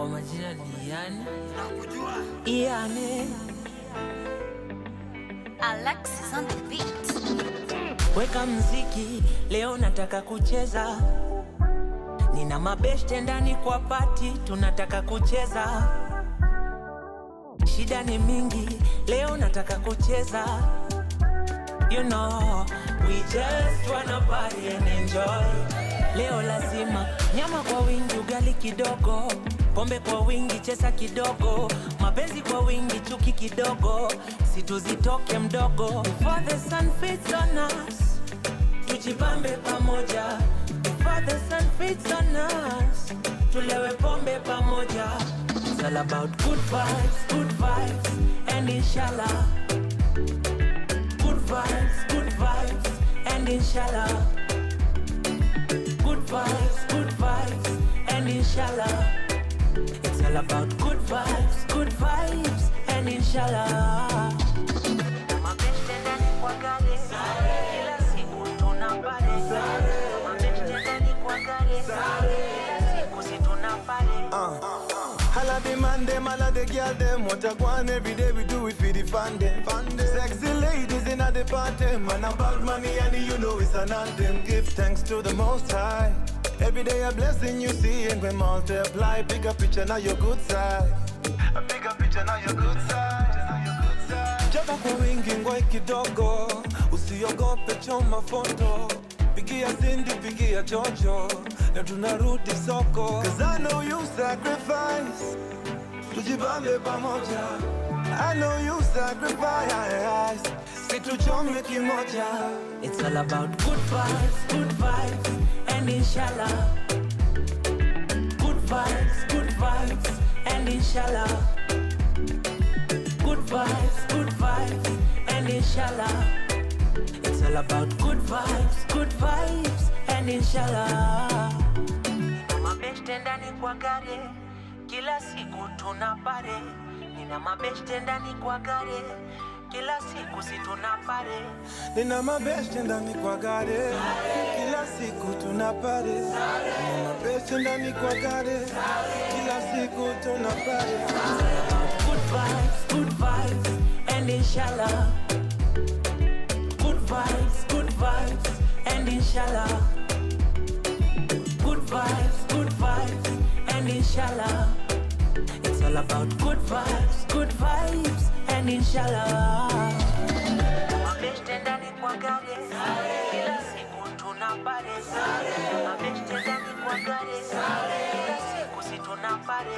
Kwa majina ni Ian. Nakujua. Ian. Alexis on the beat. Weka mziki, leo nataka kucheza. Nina mabeshte ndani kwa party, tunataka kucheza. Shida ni mingi, leo nataka kucheza. You know, we just wanna party and enjoy. Leo lazima nyama kwa wingi, ugali kidogo, pombe kwa wingi, chesa kidogo, mapenzi kwa wingi, chuki kidogo, situzitoke mdogo. Before the sun fits on us, tujibambe pamoja. Before the sun fits on us, tulewe pombe pamoja. It's all about good vibes, and inshallah. Good vibes, and inshallah. Good vibes, and inshallah. It's all about good vibes, and inshallah. Mabeshte ndani kwa gari, kila siku tunapare. Mabeshte ndani kwa gari, kila siku si tunapare. Holla the man them, holla the girl them. What I want every day we do it for the fun them. Sexy ladies in the party, man about money and you know it's an anthem. Give thanks to the Most High. Every day a blessing you see and we multiply. Bigger picture now your good side. A bigger picture now your good side. Jaba kwa wingi ngoi kidogo, usiogope choma foto. Pigia Cindy, pigia Jojo, na tunarudi soko. Cause I know you sacrifice, tujibambe pamoja. I know you sacrifice, situchome kimoja. It's all about good vibes, and inshallah. Good vibes, and inshallah. Good vibes, and inshallah. It's all about good vibes, and inshallah. Nina mabeshte ndani kwa gari, kila siku tunapare. Nina mabeshte ndani kwa gari, kila siku si tunapare. Nina mabeshte ndani kwa gari, kila siku tunapare. Nina mabeshte ndani kwa gari, kila siku tunapare. Good vibes, and inshallah. Good vibes, and inshallah. Good vibes, and inshallah. It's all about good vibes, and inshallah. Mabeshte ndani kwa gari, kila siku tunapare. Mabeshte ndani kwa gari, kila siku si tunapare.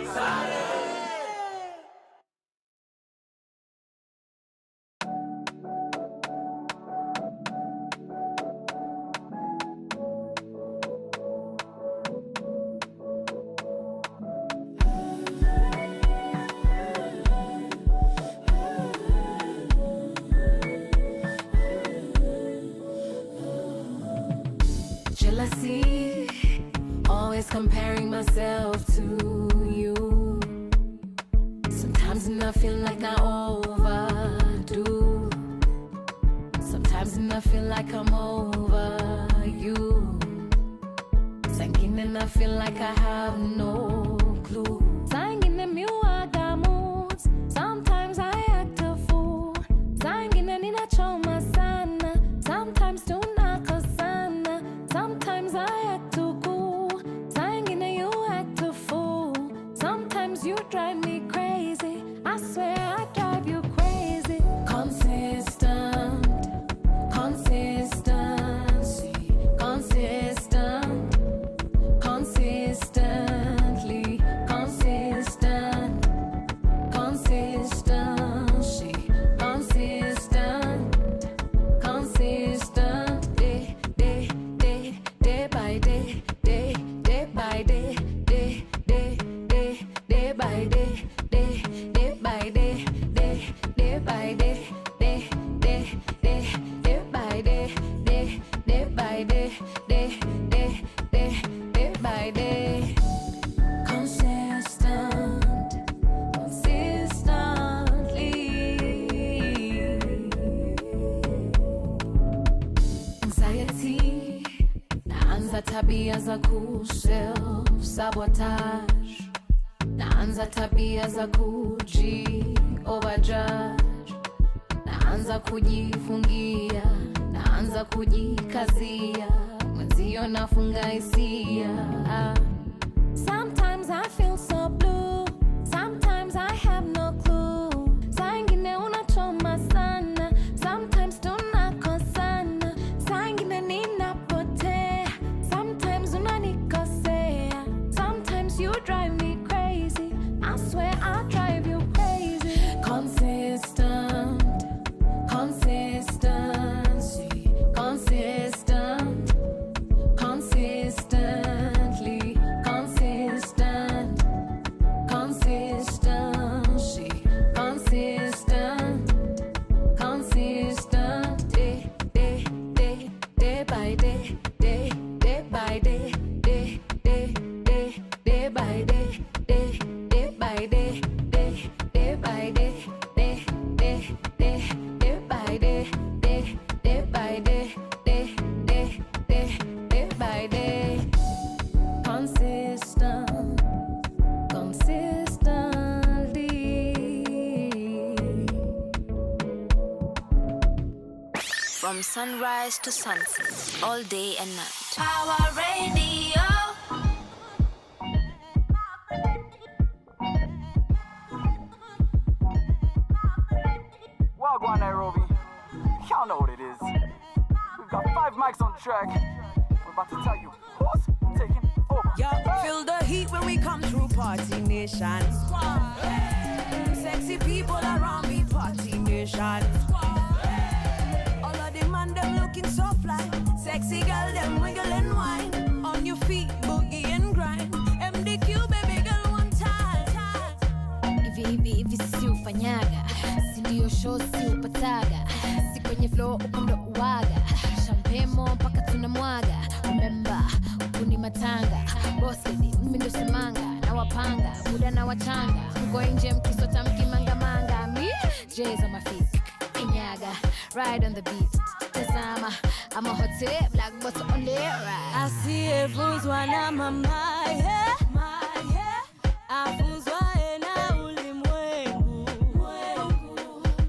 Jealousy, always comparing myself to you. Sometimes I feel like I overdo. Sometimes I feel like I'm over you. Sangin I feel like I have no clue. Sangin miwaga moods. Sometimes I act a fool. Sangin ninachoma sana. Sometimes tunakosana. Sometimes I act too cool. Sangin you act a fool. Sometimes you drive me crazy. I swear I drive you crazy. Consistent, consistency, consistent, consistently, consistent, consistency, consistent, consistent, day by day, day by day, day by day, day by day, day by day, day by day, day by day, day by day. Consistent, consistently. Anxiety, naanza tabia za self-sabotage. naanza tabia za kuji overjudge, naanza kujifungia, naanza kujikazia, mwenzio nafunga hisia. Sometimes I feel so blue, sometimes I have no clue. Saa ingine unachoma sana, sometimes tunakosana. Saa ingine ninapotea, sometimes unanikosea. Sometimes you drive me crazy, I swear I drive you crazy. Consistent, consistency, consistent, consistently, consistent, consistency, consistent, consistent, day, day, day, day by day, day, day by day, day, day, day, day by day, day, day by day, day, day by day, day, day, day, day by day, day, day by day, day, day, day, day by day. Consistent, consistently. From sunrise to sunset, all day and night. Power Radio. Wagwan Nairobi, y'all know what it is. We've got 5 mics on the track. We're about to tell you who's taking over. Yo, feel the heat when we come through Party Nation. Sexy people around me, Party Nation. All of them man, them looking so fly. Sexy girl, them wiggle and wine. On your feet, boogie and grind. MDQ, baby girl, one time. Hivi si ufanyaga, si ndio show si upataga, si kwenye flow uko ndo uwaga, shampemo mpaka tunamwaga. Remember ukuni matanga, boss lady mimi ndo semanga, na wapanga muda na wachanga, mko nje mkisota mkimangamanga. Me J's on my feet, inyaga, ride on the beat, tazama I'm a hot tip, black bottle on the right. I see evuzwa na mama, yeah, afuzwa na ulimwengu,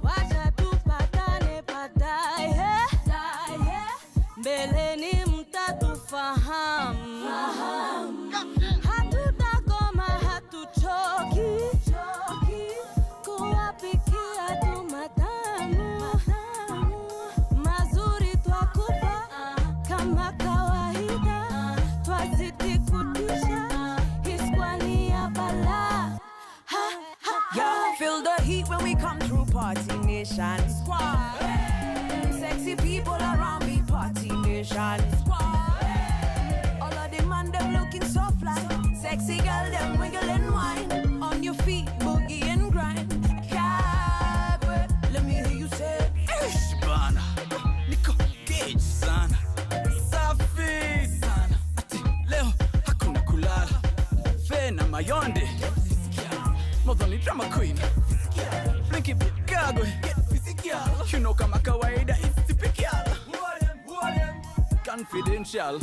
wacha tupatane pataye, mbeleni mtatufahamu, hatutakoma hatuchoki, kuwapikia tu matamu, mazuri twakupa kama kawaida, twazidi kutisha, hiskwani ya bala. Yo, feel the heat when we come through Party Nation. Sexy people around me, Party Nation. All of them man, them looking so fly. Sexy girl, them wiggle and wine. On your feet, boogie and grind. Cabwe, let me hear you say. Ish bana, niko gauge sana, safi sana. Ati leo hakuna kulala, Fena Mayonde, Modoni drama queen, Blinky Bigagwe, you know kama kawaida it's typical. Confidential,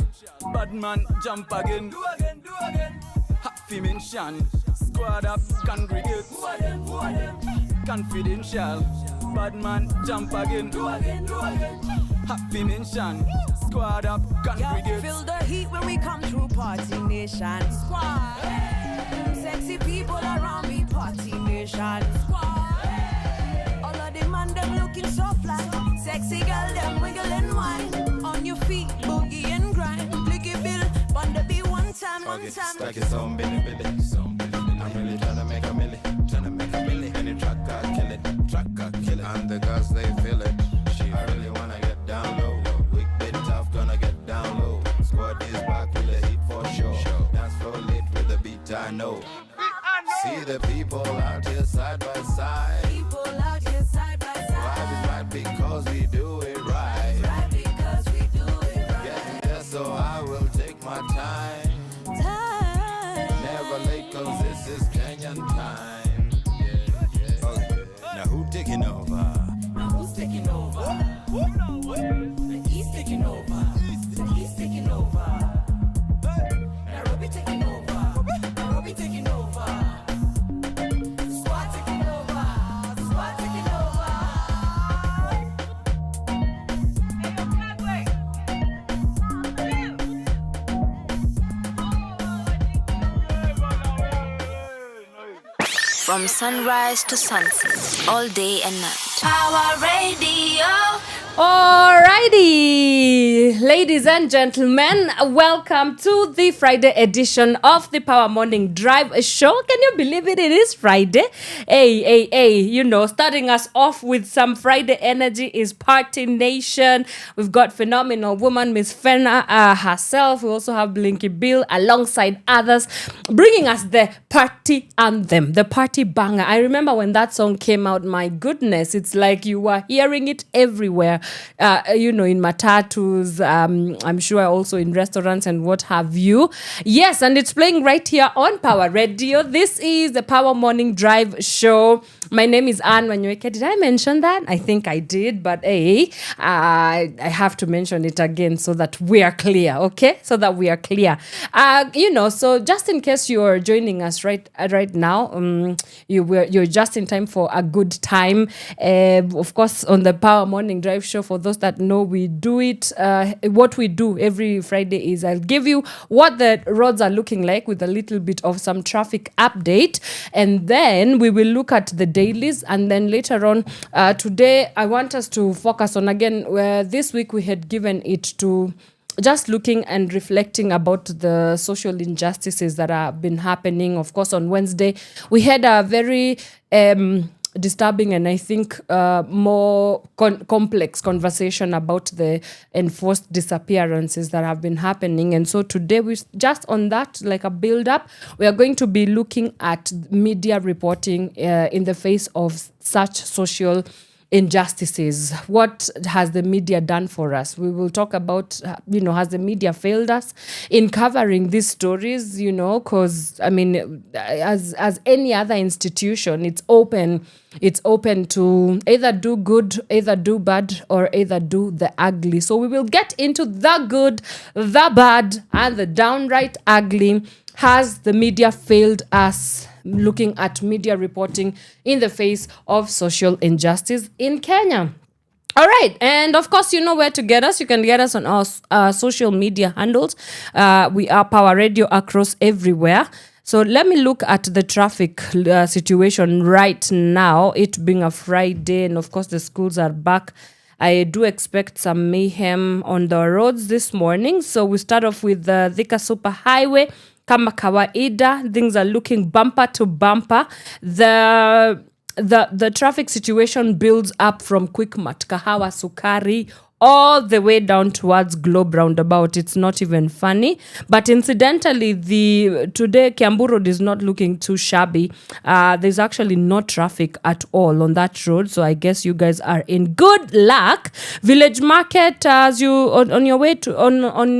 bad man jump again, happy mention, squad up congregate. Confidential, bad man jump again, happy mention, squad up congregate. Feel the heat when we come through Party Nation. Sexy people around me, Party Nation. All of them man, them looking so fly. Sexy girl, them wiggle and wine. On your feet, boogie and grind. Blicky bill, on the beat one time, one time. Like it's on Billy. I'm really tryna make a milli, Any track I kill it, And the girls they feel it. I really wanna get down low. Weak bit tough, gonna get down low. Squad is back with the heat for sure. Dance floor lit with the beat I know. See the people out here side by side. People out here side by side. Vibe is right because we do it right. Right because we do it right. Getting there so I will take my time. Never late cause this is Kenyan time. Okay. Now who taking over? Who's taking over? He's taking over. He's taking over. Nairobi taking over. Nairobi taking over. From sunrise to sunset, all day and night. Power Radio. Alrighty, ladies and gentlemen, welcome to the Friday edition of the Power Morning Drive Show. Can you believe it? It is Friday. Hey, you know, starting us off with some Friday energy is Party Nation. We've got phenomenal woman, Miss Fenna herself. We also have Blinky Bill alongside others, bringing us the party anthem, the party banger. I remember when that song came out, my goodness, it's like you were hearing it everywhere. You know, in matatus, I'm sure also in restaurants and what have you. Yes, and it's playing right here on Power Radio. This is the Power Morning Drive Show. My name is Wanyoike. Did I mention that? I think I did, but hey, I have to mention it again so that we are clear, okay? So that we are clear. You know, so just in case you're joining us right now, you're just in time for a good time. Of course, on the Power Morning Drive Show, for those that know, we do it. What we do every Friday is I'll give you what the roads are looking like with a little bit of some traffic update, and then we will look at the dailies, and then later on today I want us to focus on, again, where this week we had given it to just looking and reflecting about the social injustices that have been happening. Of course, on Wednesday we had a very disturbing and I think more complex conversation about the enforced disappearances that have been happening. And so today, we just on that, like a build-up, we are going to be looking at media reporting in the face of such social injustices. What has the media done for us? We will talk about, has the media failed us in covering these stories, because, I mean, as any other institution, it's open to either do good, either do bad, or either do the ugly. So we will get into the good, the bad, and the downright ugly. Has the media failed us? Looking at media reporting in the face of social injustice in Kenya. All right. And of course, you know where to get us. You can get us on our social media handles. We are Power Radio across everywhere. So let me look at the traffic situation right now, it being a Friday. And of course, the schools are back. I do expect some mayhem on the roads this morning. So we start off with the Thika Super Highway. Kama kawaida, things are looking bumper to bumper. The traffic situation builds up from Quickmart, Kahawa, Sukari, all the way down towards Globe Roundabout. It's not even funny. But incidentally, today Kiambu Road is not looking too shabby. There's actually no traffic at all on that road. So I guess you guys are in good luck. Village Market, as you on your way along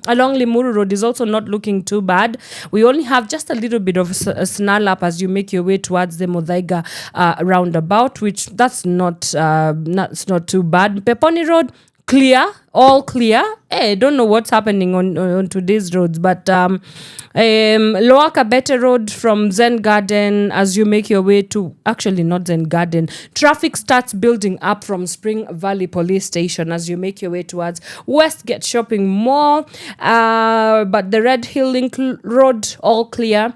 Limuru Road, is also not looking too bad. We only have just a little bit of a snarl up as you make your way towards the Muthaiga roundabout, which that's not too bad. Peponi Road, clear, all clear. I don't know what's happening on today's roads, but Lower Kabete Road from Zen Garden, as you make your way to, actually not Zen Garden, traffic starts building up from Spring Valley Police Station as you make your way towards Westgate Shopping Mall. But the Red Hill Link Road, all clear.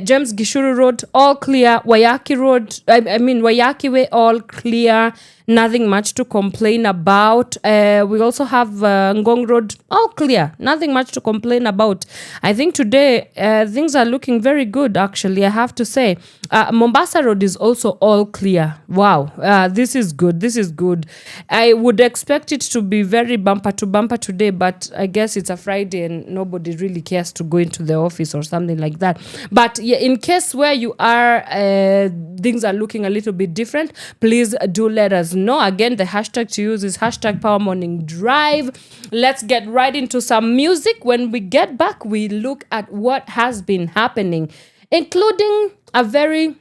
James Gishuru Road, all clear. Wayaki Road, Wayaki Way, all clear. Nothing much to complain about. We also have Ngong Road, all clear. Nothing much to complain about. I think today things are looking very good, actually, I have to say. Mombasa Road is also all clear. Wow, this is good. This is good. I would expect it to be very bumper to bumper today, but I guess it's a Friday and nobody really cares to go into the office or something like that. But yeah, in case where you are, things are looking a little bit different, please do let us know. Again, the hashtag to use is hashtag Power Morning Drive. Let's get right into some music. When we get back, we look at what has been happening, including a very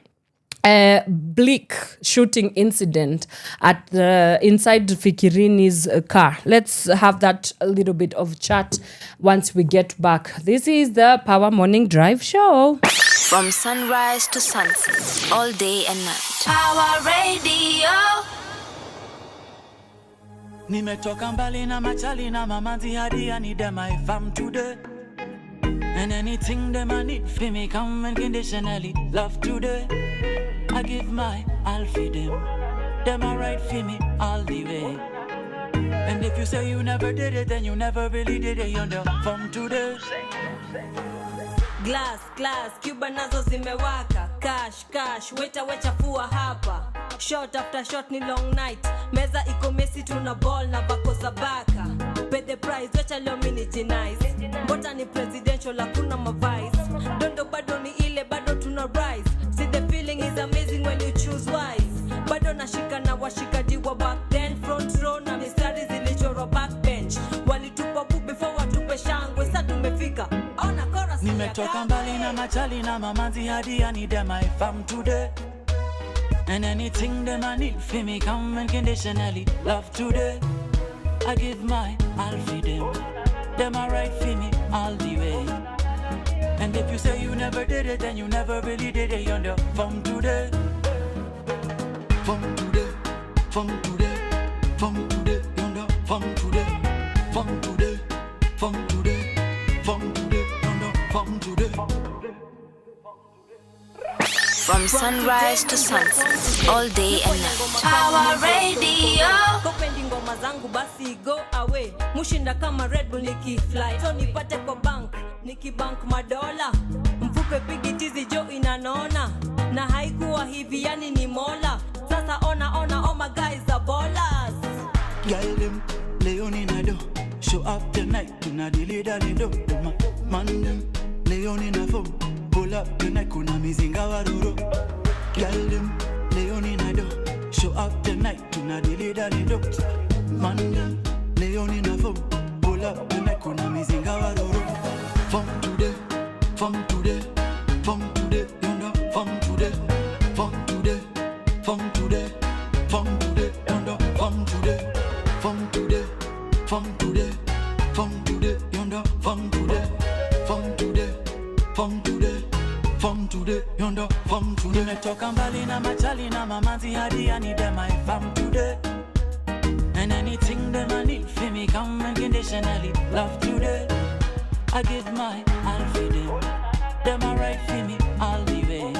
bleak shooting incident at inside Fikirini's car. Let's have that a little bit of chat once we get back. This is the Power Morning Drive Show. From sunrise to sunset, all day and night. Power Radio. Nimetoka mbali na machali na mamanzi hadi anidema if I'm today. And anything them I need for me come unconditionally. Love today, I give my all for them. Them are right for me all the way. And if you say you never did it, then you never really did it. You know, from today. Glass, Cuba nazo zimewaka. Cash, wecha fua hapa. Shot after shot ni long night. Meza iko mesi tuna ball na bako za baka. Pay the price, wecha leo minute nice. Mbota ni presidential hakuna mavice. Dondo bado ni ile bado tuna rise. See the feeling is amazing when you choose wise. Bado nashika na washikaji wa back then. Front row na mistari zilichorwa backbench. Walitupa bu before watupe shangwe. Sasa tumefika. Ona chorus. Nimetoka mbali na machali na mamanzi hadi I need them I fam today. And anything them I need for me come unconditionally. Love today, I give my all for them. Them are right for me all the way. And if you say you never did it, then you never really did it. You know, from today, from today, from today, from today, you know, from today, from today, from today, from today, you know, from today. From sunrise to sunset, all day and night. Power Radio. Kopendi ngoma zangu basi go away. Mushinda kama Red Bull nikifly. So nipate kwa nikibank madola. Mfuke pigi tizi jo inanona. Na haikuwa hivi yani ni mola. Sasa ona all my guys are ballers. Girl them, Leonie Nado. Show up tonight, do not delay that do. Man them, Leonie na phone. Pull up tonight, kuna mizinga waruru. Girl them, Leonie Nado. Show up tonight, do not delay that do. Man them, Leonie na phone. Pull up tonight, kuna mizinga waruru. From today, from today, from today, you know, from today, from today, from today, from today, you know, from today, from today, from today, from today, you know, from today, from today, from today, from today, you know, from today. Nimetoka mbali na machali na mamanzi hadi I need them I fam today. And anything them I need for me come unconditionally. Love today, I give my all for them. Them are right for me all the way.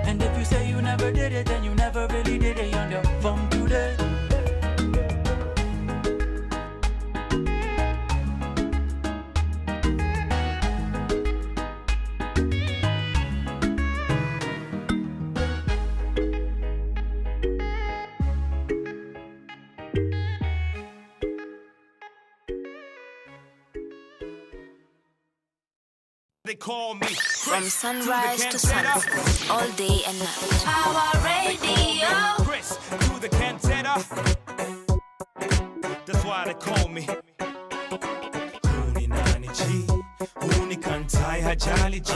And if you say you never did it, then you never really did it. You know, from today. They call me From sunrise to sunset, all day and night. Power Radio. Chris to the cantata. That's why they call me. Huni nani G, huni kantai hajali G,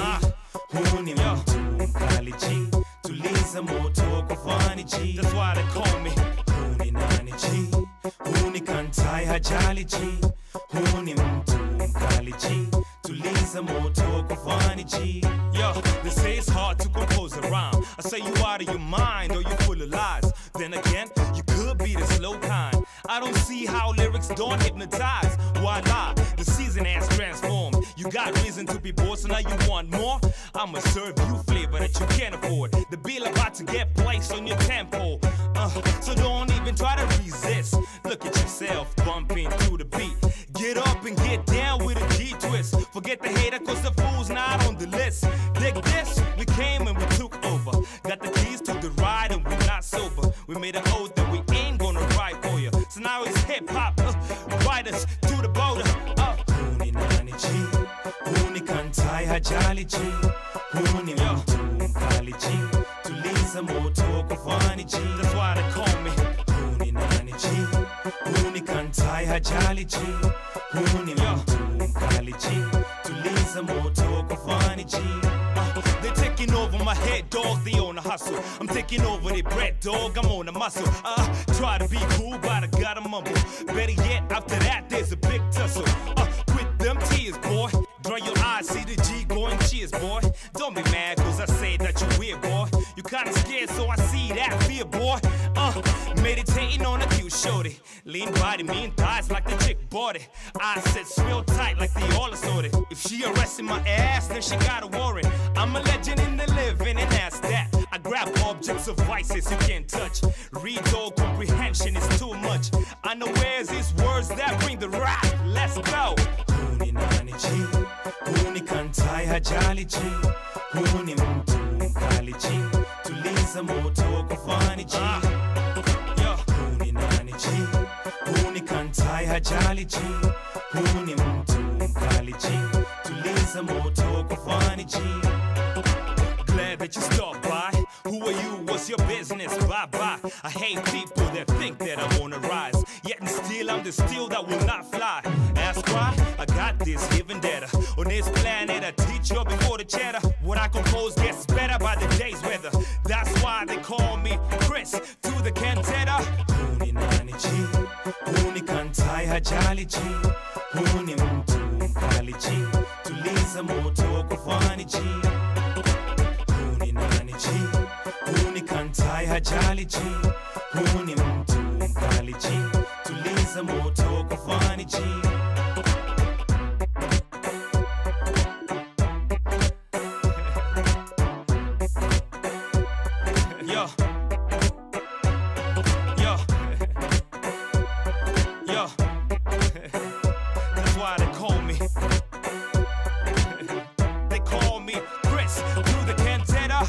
huni mtu mkali G, tuliza moto kufani G. That's why they call me. Huni nani G, huni kantai hajali G, huni mtu mkali G. Tuliza moto kufani G. Yo, they say it's hard to compose a rhyme. I say you out of your mind or you full of lies. Then again, you could be the slow kind. I don't see how lyrics don't hypnotize. Why lie? The season has transformed. You got reason to be bored, so now you want more? I'ma serve you flavor that you can't afford. The bill about to get placed on your tempo. So don't even try to resist. Look at yourself bumping to the beat. Get up and get down with a G twist. Forget the hater cause the fool's not on the list. Dig this, we came and we took over. Got the keys to the ride and we're not sober. We made an oath that we ain't gonna ride for you. So now it's hip hop, ride us to the border. Huni nani G, huni kantai hajali G, huni mtu mkali G, tuliza moto kufani G. That's why they call me. Huni nani G, huni kantai hajali G, huni mtu mkali G, tuliza moto kufani G. They're taking over my head, dog, they on a hustle. I'm taking over their bread, dog, I'm on a muscle. Try to be cool, but I gotta mumble. Better yet, after that, there's a big tussle. Quit them tears, boy. Dry your eyes, see the G going cheers, boy. Don't be mad, cause I say that you weird, boy. You kinda scared, so I see that fear, boy. Meditating on a cute shorty. Lean body, mean thighs like the chick bought it. I said, smell tight like they all assorted. If she arrested my ass, then she got a warrant. I'm a legend in the living, and that's that. I grab objects of vices you can't touch. Read all comprehension is too much. Unawares is words that bring the wrath. Let's go. Huni nani chi, huni kantai hajali chi, huni mtu mkali chi, tuliza moto kufani chi. Yo, huni nani chi, huni kantai hajali chi, huni mtu mkali chi, tuliza moto kufani chi. Glad that you stopped by. Who are you? What's your business? Bye-bye. I hate people that think that I'm on a rise. Yet and still, I'm the steel that will not fly. Ask why? I got this given data. On this planet, I teach you before the chatter. What I compose gets better by the day's weather. That's why they call me Chris to the cantata. Huni nani chi, huni kantai hajali chi, huni mtu mkali chi, tuliza moto kufani chi. Huni kantai hajali chi, huni mtu mkali chi, tuliza moto kufani chi. Yo, yo, yo, that's why they call me Chris through the cantata.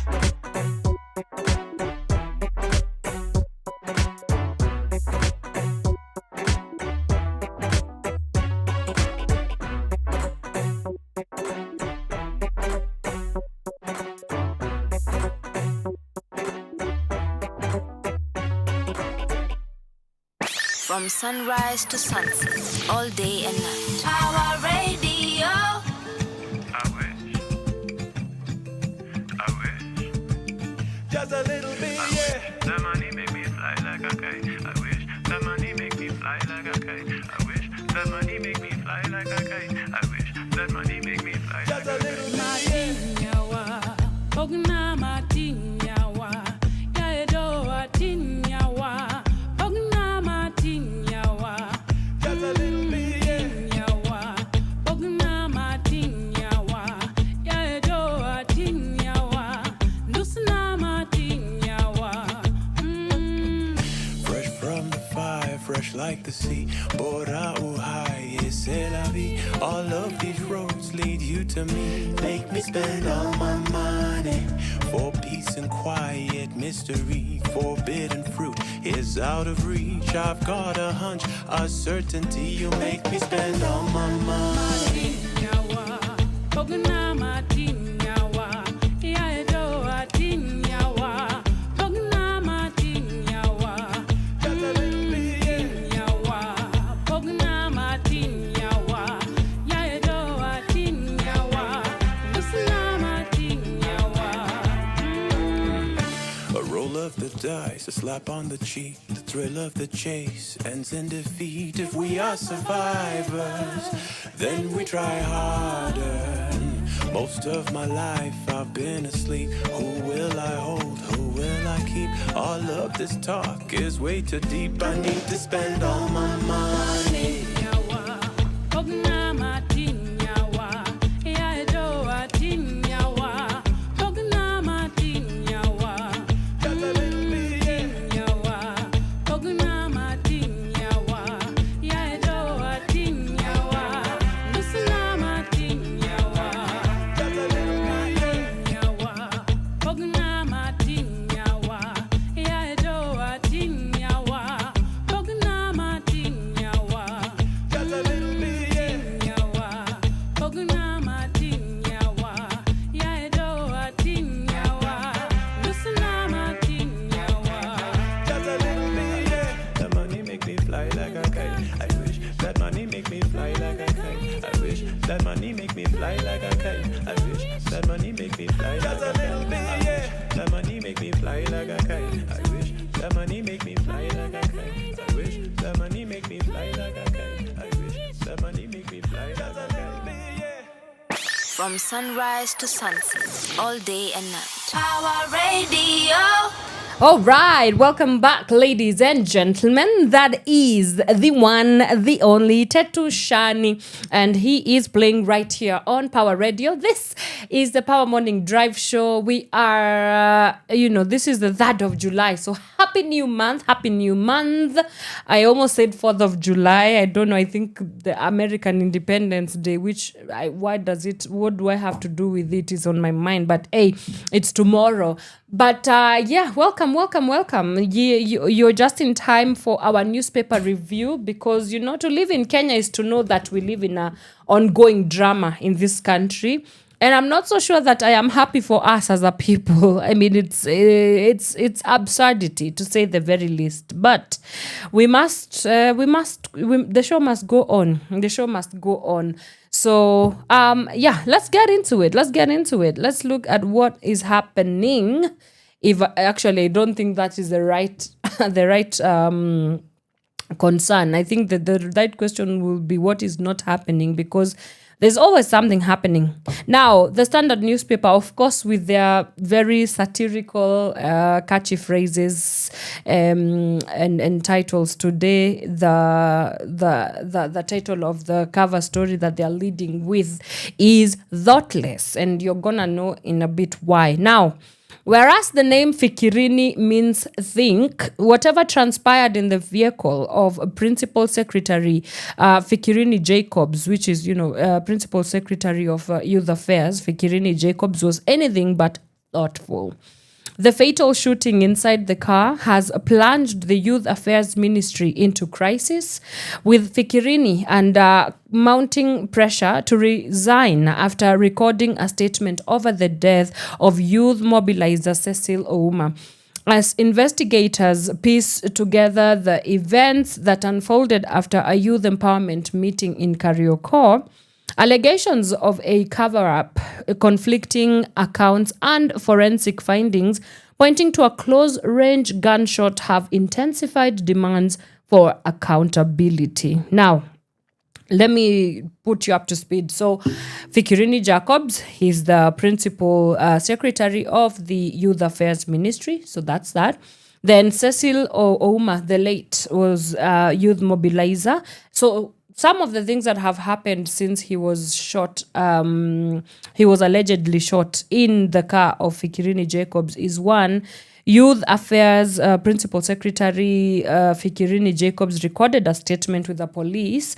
From sunrise to sunset, all day and night. Power Radio. I wish. Just a little bit, yeah. That money make me fly like a kite. I wish that money make me fly like a kite. I wish that money make me fly like a kite. I wish that money make me fly like a kite. Just a little bit, yeah. Like the sea, Bora Uhai, c'est la vie. All of these roads lead you to me. Make me spend all my money for peace and quiet mystery. Forbidden fruit is out of reach. I've got a hunch, a certainty. You make me spend all my money. Dice, a slap on the cheek, the thrill of the chase ends in defeat. If we are survivors, then we try harder. Most of my life I've been asleep. Who will I hold? Who will I keep? All of this talk is way too deep. I need to spend all my money. From sunrise to sunset, all day and night. Power Radio. All right, welcome back, ladies and gentlemen. That is the one, the only Tetu Shani, and he is playing right here on Power Radio. This is the Power Morning Drive Show. We are, this is the 3rd of July, so happy new month, happy new month. I almost said 4th of July. I don't know, I think the American Independence Day, what do I have to do with it is on my mind, but hey, it's tomorrow. But welcome. You're just in time for our newspaper review because, to live in Kenya is to know that we live in a ongoing drama in this country. And I'm not so sure that I am happy for us as a people. I mean, it's absurdity to say the very least. But the show must go on. The show must go on. So, let's get into it. Let's look at what is happening. If actually, I don't think that is the right concern. I think that the right question will be what is not happening, because there's always something happening. Now, the Standard newspaper, of course, with their very satirical, catchy phrases and titles today, the title of the cover story that they're leading with is Thoughtless, and you're gonna know in a bit why. Now, whereas the name Fikirini means think, whatever transpired in the vehicle of Principal Secretary Fikirini Jacobs, which is, Principal Secretary of Youth Affairs, Fikirini Jacobs, was anything but thoughtful. The fatal shooting inside the car has plunged the Youth Affairs Ministry into crisis, with Fikirini and mounting pressure to resign after recording a statement over the death of youth mobilizer Cecil Ouma. As investigators piece together the events that unfolded after a youth empowerment meeting in Kariokor, allegations of a cover-up, conflicting accounts, and forensic findings pointing to a close-range gunshot have intensified demands for accountability. Now, let me put you up to speed. So, Fikirini Jacobs, he's the principal secretary of the Youth Affairs Ministry. So that's that. Then Cecil Ouma, the late, was youth mobilizer. So some of the things that have happened since he was shot, he was allegedly shot in the car of Fikirini Jacobs is one, Youth Affairs Principal Secretary Fikirini Jacobs recorded a statement with the police,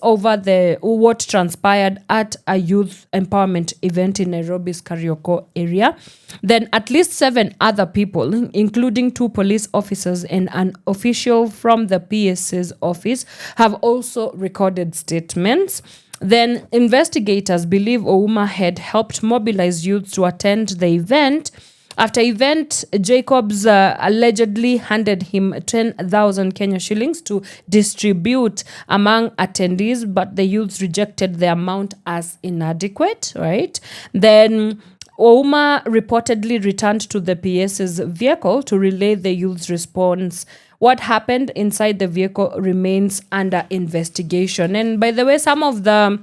over what transpired at a youth empowerment event in Nairobi's Kariokor area. Then at least 7 other people, including 2 police officers and an official from the PS's office, have also recorded statements. Then investigators believe Ouma had helped mobilize youth to attend the event. After event, Jacobs allegedly handed him 10,000 Kenya shillings to distribute among attendees, but the youths rejected the amount as inadequate, right? Then Ouma reportedly returned to the PS's vehicle to relay the youth's response. What happened inside the vehicle remains under investigation. And by the way, some of the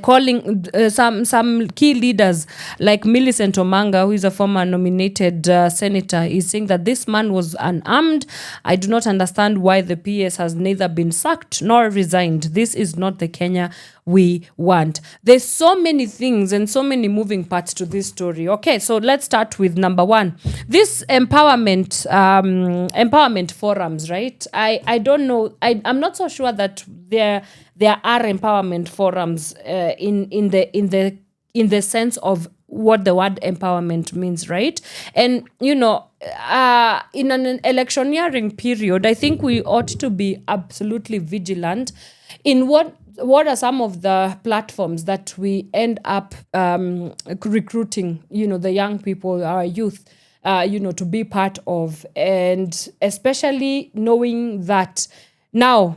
calling some key leaders like Millicent Omanga, who is a former nominated senator, is saying that this man was unarmed. I do not understand why the PS has neither been sacked nor resigned. This is not the Kenya we want. There's so many things and so many moving parts to this story. Okay, so let's start with number 1. This empowerment forums, right? I don't know. I'm not so sure that there are empowerment forums in the sense of what the word empowerment means, right? And in an electioneering period, I think we ought to be absolutely vigilant in what are some of the platforms that we end up recruiting, the young people, our youth, to be part of, and especially knowing that now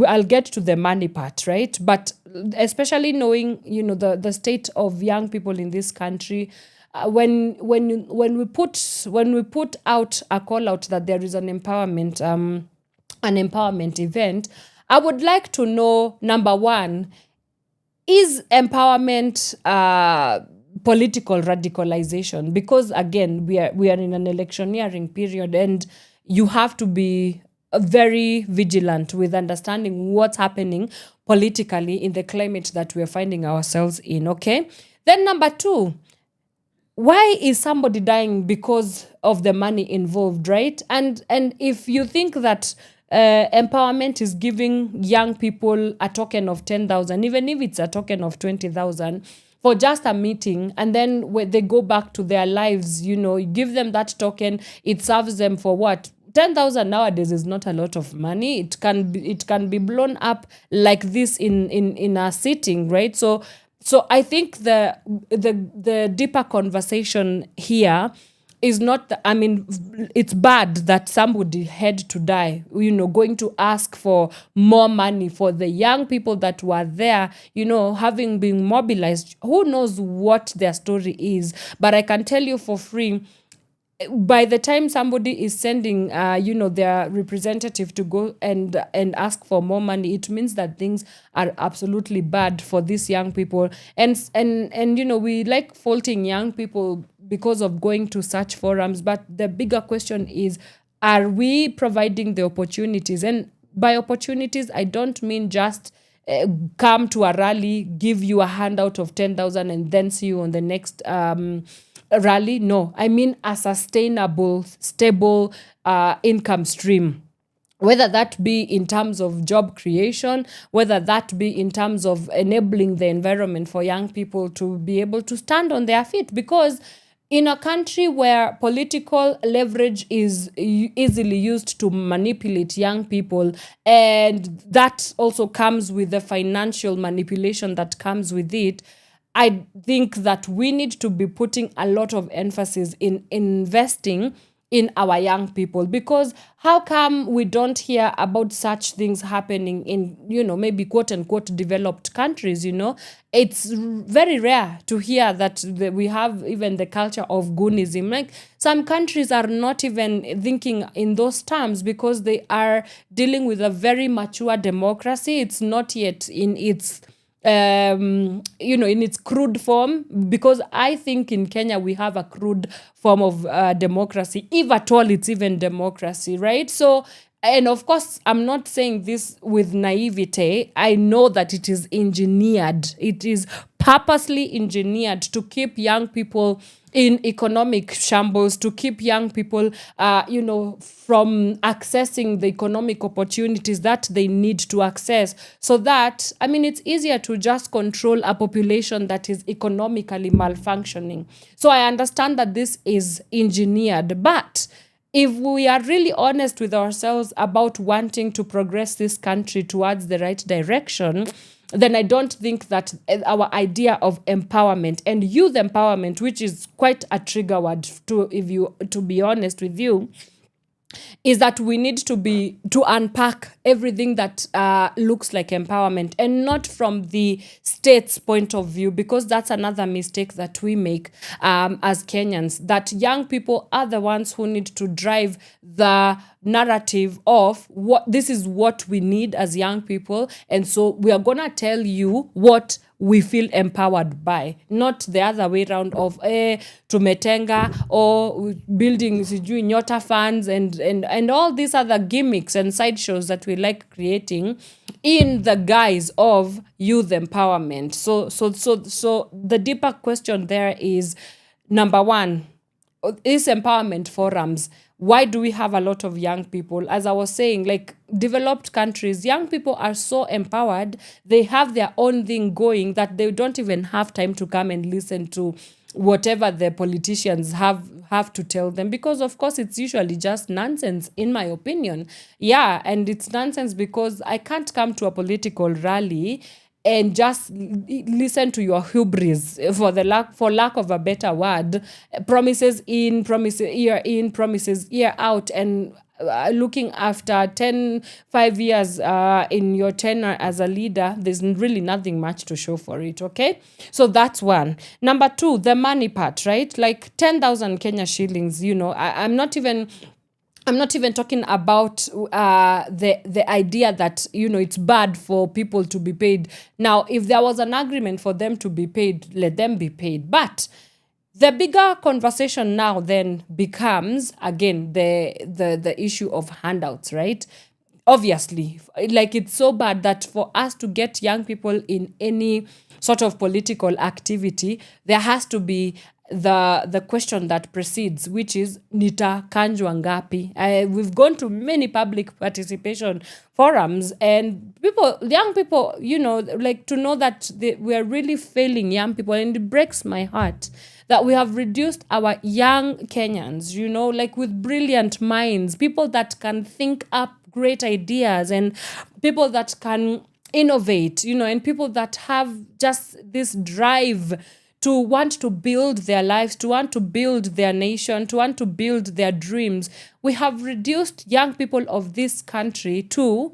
I'll get to the money part, right? But especially knowing, the state of young people in this country, when we put out a call out that there is an empowerment event, I would like to know, number 1, is empowerment political radicalization, because again we are in an electioneering period, and you have to be very vigilant with understanding what's happening politically in the climate that we're finding ourselves in. Okay, then number 2, why is somebody dying? Because of the money involved, right? And if you think that empowerment is giving young people a token of 10,000, even if it's a token of 20,000 for just a meeting, and then when they go back to their lives, you give them that token, it serves them for what? 10,000 nowadays is not a lot of money. It can be blown up like this in a sitting, right? So I think the deeper conversation here is not, it's bad that somebody had to die, going to ask for more money for the young people that were there, having been mobilized. Who knows what their story is? But I can tell you for free, by the time somebody is sending their representative to go and ask for more money, it means that things are absolutely bad for these young people. And we like faulting young people because of going to such forums, but the bigger question is, are we providing the opportunities? And by opportunities, I don't mean just come to a rally, give you a handout of 10,000 and then see you on the next rally. No, I mean a sustainable, stable income stream, whether that be in terms of job creation, whether that be in terms of enabling the environment for young people to be able to stand on their feet. Because in a country where political leverage is easily used to manipulate young people, and that also comes with the financial manipulation that comes with it, I think that we need to be putting a lot of emphasis in investing in our young people. Because how come we don't hear about such things happening in, maybe quote unquote developed countries? It's very rare to hear that we have even the culture of goonism. Like, some countries are not even thinking in those terms because they are dealing with a very mature democracy. It's not yet in its in its crude form, because I think in Kenya we have a crude form of democracy, if at all it's even democracy, right? So, and of course, I'm not saying this with naivete. I know that it is engineered. It is purposely engineered to keep young people in economic shambles, to keep young people, from accessing the economic opportunities that they need to access. So that, it's easier to just control a population that is economically malfunctioning. So I understand that this is engineered, but if we are really honest with ourselves about wanting to progress this country towards the right direction, then I don't think that our idea of empowerment and youth empowerment, which is quite a trigger word to be honest with you, is that we need to unpack everything that looks like empowerment, and not from the state's point of view, because that's another mistake that we make as Kenyans, that young people are the ones who need to drive the narrative of what this is what we need as young people, and so we are gonna tell you what we feel empowered by, not the other way around of tumetenga or building sijui nyota funds and all these other gimmicks and sideshows that we like creating in the guise of youth empowerment. So the deeper question there is, number one, is empowerment forums. Why do we have a lot of young people? As I was saying, like developed countries, young people are so empowered, they have their own thing going that they don't even have time to come and listen to whatever the politicians have to tell them, because of course it's usually just nonsense, in my opinion. Yeah, and it's nonsense because I can't come to a political rally and just listen to your hubris, for lack of a better word, promises in, promises year out, and looking after 5 years in your tenure as a leader, there's really nothing much to show for it, okay? So that's one. Number two, the money part, right? Like 10,000 Kenya shillings, I'm not even I'm not even talking about the idea that, it's bad for people to be paid. Now, if there was an agreement for them to be paid, let them be paid. But the bigger conversation now then becomes, again, the issue of handouts, right? Obviously, like, it's so bad that for us to get young people in any sort of political activity, there has to be the question that precedes, which is nitakanjwa ngapi. We've gone to many public participation forums, and young people, like, to know that we are really failing young people, and it breaks my heart that we have reduced our young Kenyans, like, with brilliant minds, people that can think up great ideas, and people that can innovate, and people that have just this drive to want to build their lives, to want to build their nation, to want to build their dreams. We have reduced young people of this country to,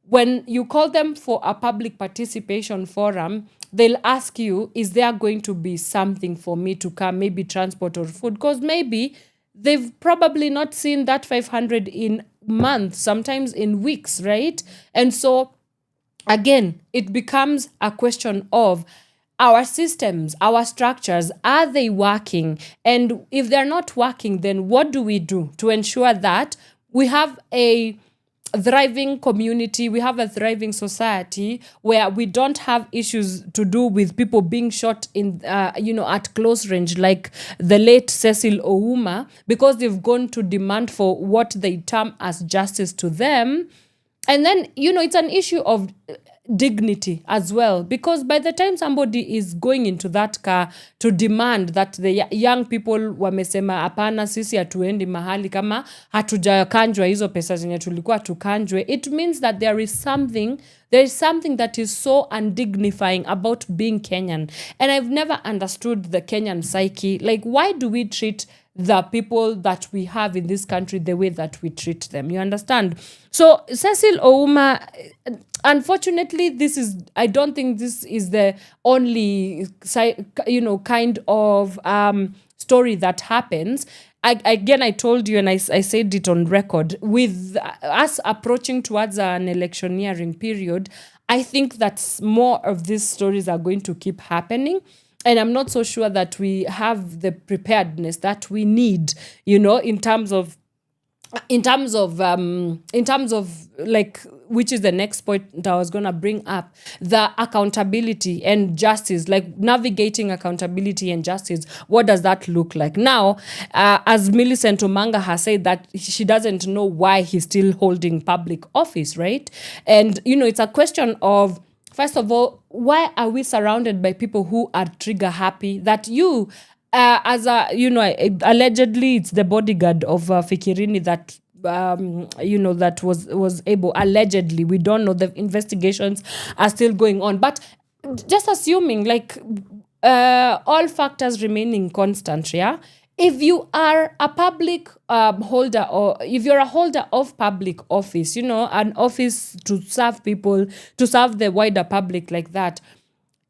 when you call them for a public participation forum, they'll ask you, is there going to be something for me to come, maybe transport or food? Because maybe they've probably not seen that 500 in months, sometimes in weeks, right? And so, again, it becomes a question of our systems, our structures, are they working? And if they're not working, then what do we do to ensure that we have a thriving community, we have a thriving society where we don't have issues to do with people being shot in, at close range, like the late Cecil Ouma, because they've gone to demand for what they term as justice to them. And then, it's an issue of dignity as well, because by the time somebody is going into that car to demand that the young people wamesema hapana, sisi hatuendi mahali kama hatujakanjwa hizo pesa zenye tulikuwa tukanjwe, it means that there is something that is so undignifying about being Kenyan. And I've never understood the Kenyan psyche. Like, why do we treat the people that we have in this country the way that we treat them? You understand? So Cecil Ouma, unfortunately, I don't think this is the only, kind of story that happens. I told you, and I said it on record, with us approaching towards an electioneering period, I think that more of these stories are going to keep happening. And I'm not so sure that we have the preparedness that we need, in terms of like, which is the next point I was going to bring up, the accountability and justice, like navigating accountability and justice. What does that look like? Now, as Millicent Omanga has said, that she doesn't know why he's still holding public office, right? And, it's a question of, first of all, why are we surrounded by people who are trigger happy? That you, allegedly it's the bodyguard of Fikirini that, that was able, allegedly, we don't know, the investigations are still going on. But just assuming, like, all factors remaining constant, yeah? If you are a public holder, or if you're a holder of public office, an office to serve people, to serve the wider public like that,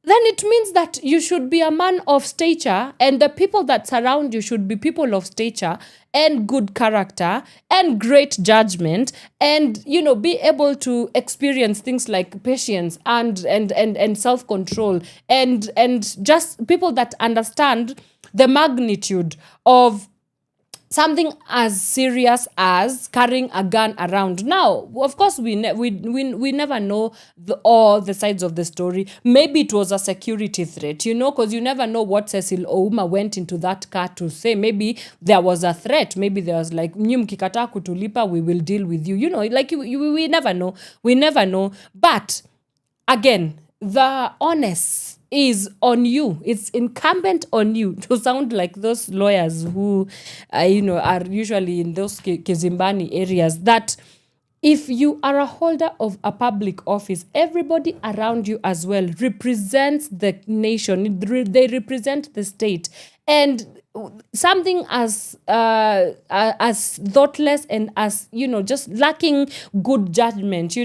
then it means that you should be a man of stature, and the people that surround you should be people of stature and good character and great judgment, and, be able to experience things like patience and self-control, and just people that understand the magnitude of something as serious as carrying a gun around. Now, of course, we never know all the sides of the story. Maybe it was a security threat, because you never know what Cecil Ouma went into that car to say. Maybe there was a threat. Maybe there was like, mkikataa kutulipa, we will deal with you. We never know. We never know. But again, the honest is on you. It's incumbent on you to sound like those lawyers who, are usually in those Kizimbani areas, that if you are a holder of a public office, everybody around you as well represents the nation. They represent the state. And something as thoughtless and as, just lacking good judgment,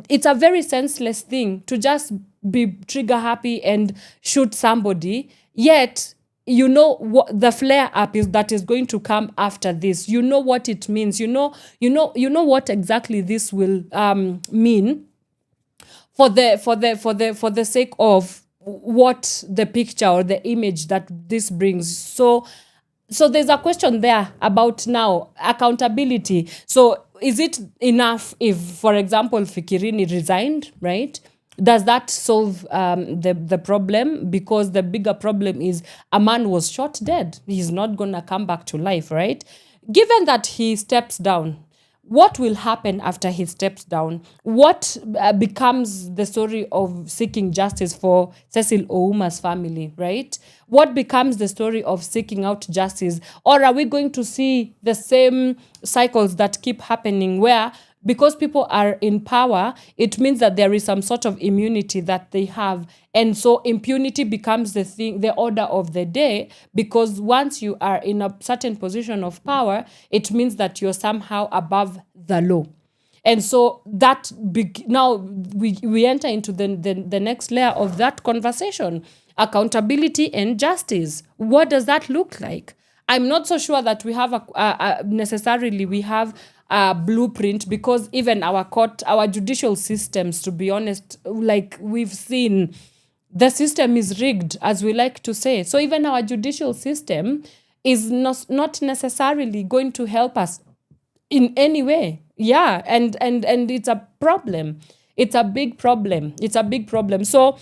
it's a very senseless thing to just be trigger happy and shoot somebody. Yet you know what the flare up is that is going to come after this. You know what it means. You know what exactly this will mean for the sake of what the picture or the image that this brings. So there's a question there about now accountability. So is it enough if, for example, Fikirini resigned, right? Does that solve the problem? Because the bigger problem is a man was shot dead. He's not going to come back to life, right? Given that he steps down, what will happen after he steps down? What becomes the story of seeking justice for Cecil Ouma's family, right? What becomes the story of seeking out justice? Or are we going to see the same cycles that keep happening where because people are in power, it means that there is some sort of immunity that they have. And so impunity becomes the order of the day, because once you are in a certain position of power, it means that you're somehow above the law. And so that now we enter into the next layer of that conversation, accountability and justice. What does that look like? I'm not so sure that we have necessarily a blueprint, because even our judicial systems, to be honest, like we've seen, the system is rigged, as we like to say. So even our judicial system is not necessarily going to help us in any way. Yeah, and it's a problem. It's a big problem. So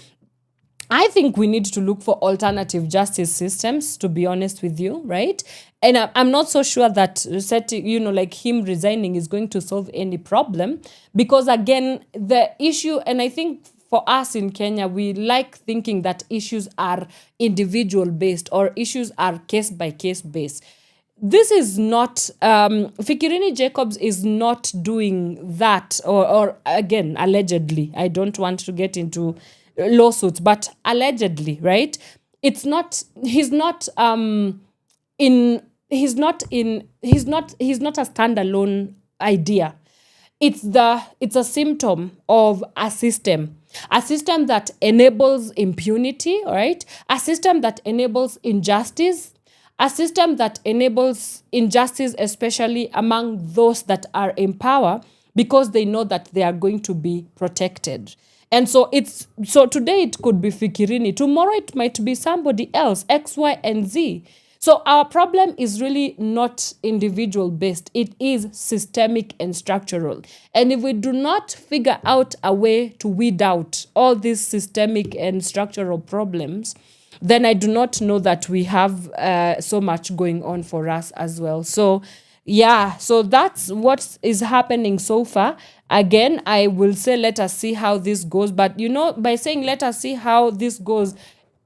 I think we need to look for alternative justice systems, to be honest with you, right? And I'm not so sure that setting, like him resigning is going to solve any problem, because again, the issue, and I think for us in Kenya, we like thinking that issues are individual based or issues are case by case based. This is not, Fikirini Jacobs is not doing that, or again, allegedly. I don't want to get into lawsuits, but allegedly, right? He's not a standalone idea. It's a symptom of a system that enables impunity, right? A system that enables injustice, a system that enables injustice, especially among those that are in power, because they know that they are going to be protected. And so today it could be Fikirini, tomorrow it might be somebody else, X, Y, and Z. So our problem is really not individual based. It is systemic and structural. And if we do not figure out a way to weed out all these systemic and structural problems, then I do not know that we have so much going on for us as well. So yeah, so that's what is happening so far. Again, I will say, let us see how this goes. But, by saying, let us see how this goes,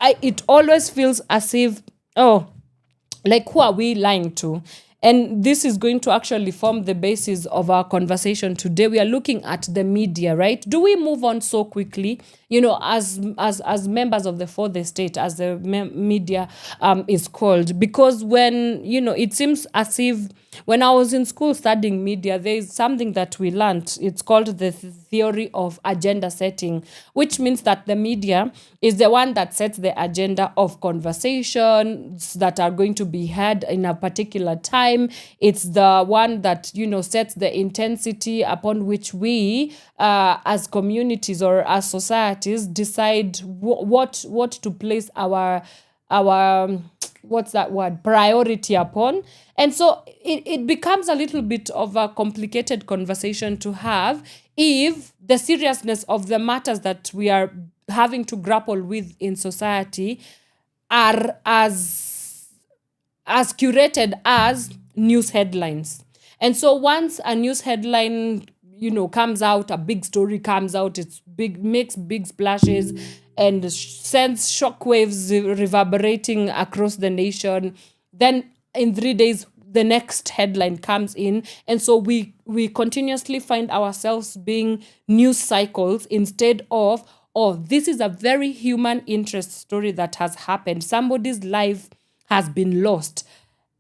it always feels as if, like, who are we lying to? And this is going to actually form the basis of our conversation today. We are looking at the media, right? Do we move on so quickly, as members of the fourth estate, as the media is called? Because when, it seems as if when I was in school studying media, there is something that we learned. It's called the theory of agenda setting, which means that the media is the one that sets the agenda of conversations that are going to be had in a particular time. It's the one that, sets the intensity upon which we, as communities or as societies, decide what to place our what's that word, priority upon. And so it becomes a little bit of a complicated conversation to have if the seriousness of the matters that we are having to grapple with in society are as curated as news headlines. And so once a news headline comes out, a big story comes out, makes big splashes and sends shockwaves reverberating across the nation. Then in 3 days, the next headline comes in. And so we continuously find ourselves being news cycles instead of, this is a very human interest story that has happened. Somebody's life has been lost.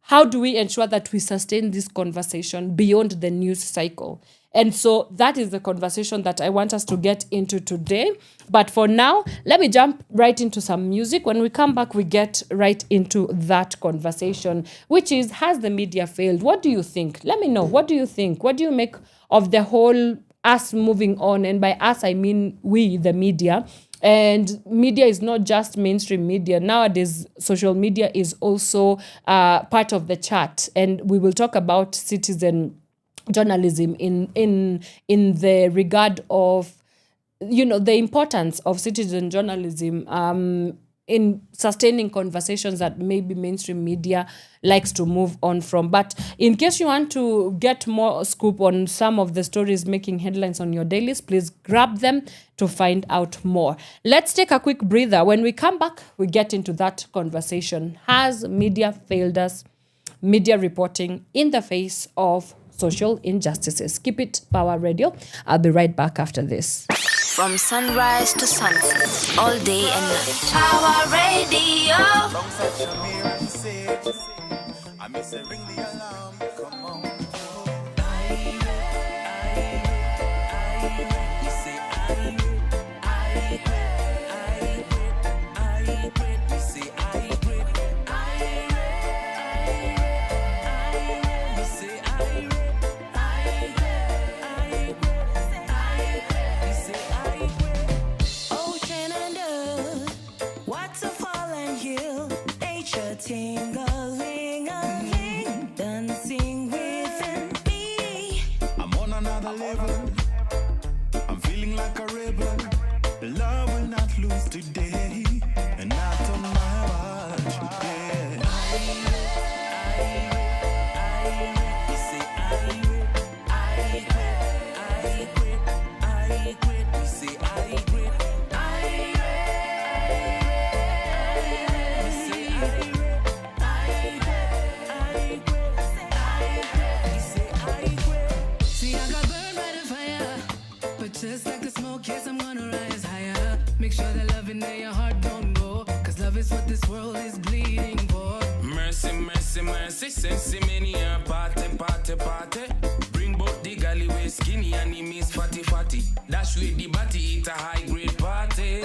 how do we ensure that we sustain this conversation beyond the news cycle? And so that is the conversation that I want us to get into today. But for now, let me jump right into some music. When we come back, we get right into that conversation, which is, has the media failed? What do you think? Let me know. What do you think? What do you make of the whole us moving on? And by us, I mean we, the media. And media is not just mainstream media. Nowadays, social media is also part of the chat. And we will talk about citizen journalism in the regard of, the importance of citizen journalism in sustaining conversations that maybe mainstream media likes to move on from. But in case you want to get more scoop on some of the stories making headlines on your dailies, please grab them to find out more. Let's take a quick breather. When we come back, we get into that conversation. Has media failed us? Media reporting in the face of social injustices. Keep it Pawa Radio. I'll be right back after this. From sunrise to sunset, all day and night. Pawa Radio. I miss a ring the alarm. Come on. Tingling, dancing within me. I'm on another level. I'm feeling like a rebel. Love will not lose today, and not on my watch. Yeah. Just like the smoke, yes, I'm gonna rise higher. Make sure the love in your heart don't go, cause love is what this world is bleeding for. Mercy, mercy, mercy, sensi many a party, party, party. Bring both the galley way skinny and he miss fatty, fatty. Dash with the body, eat a high grade party.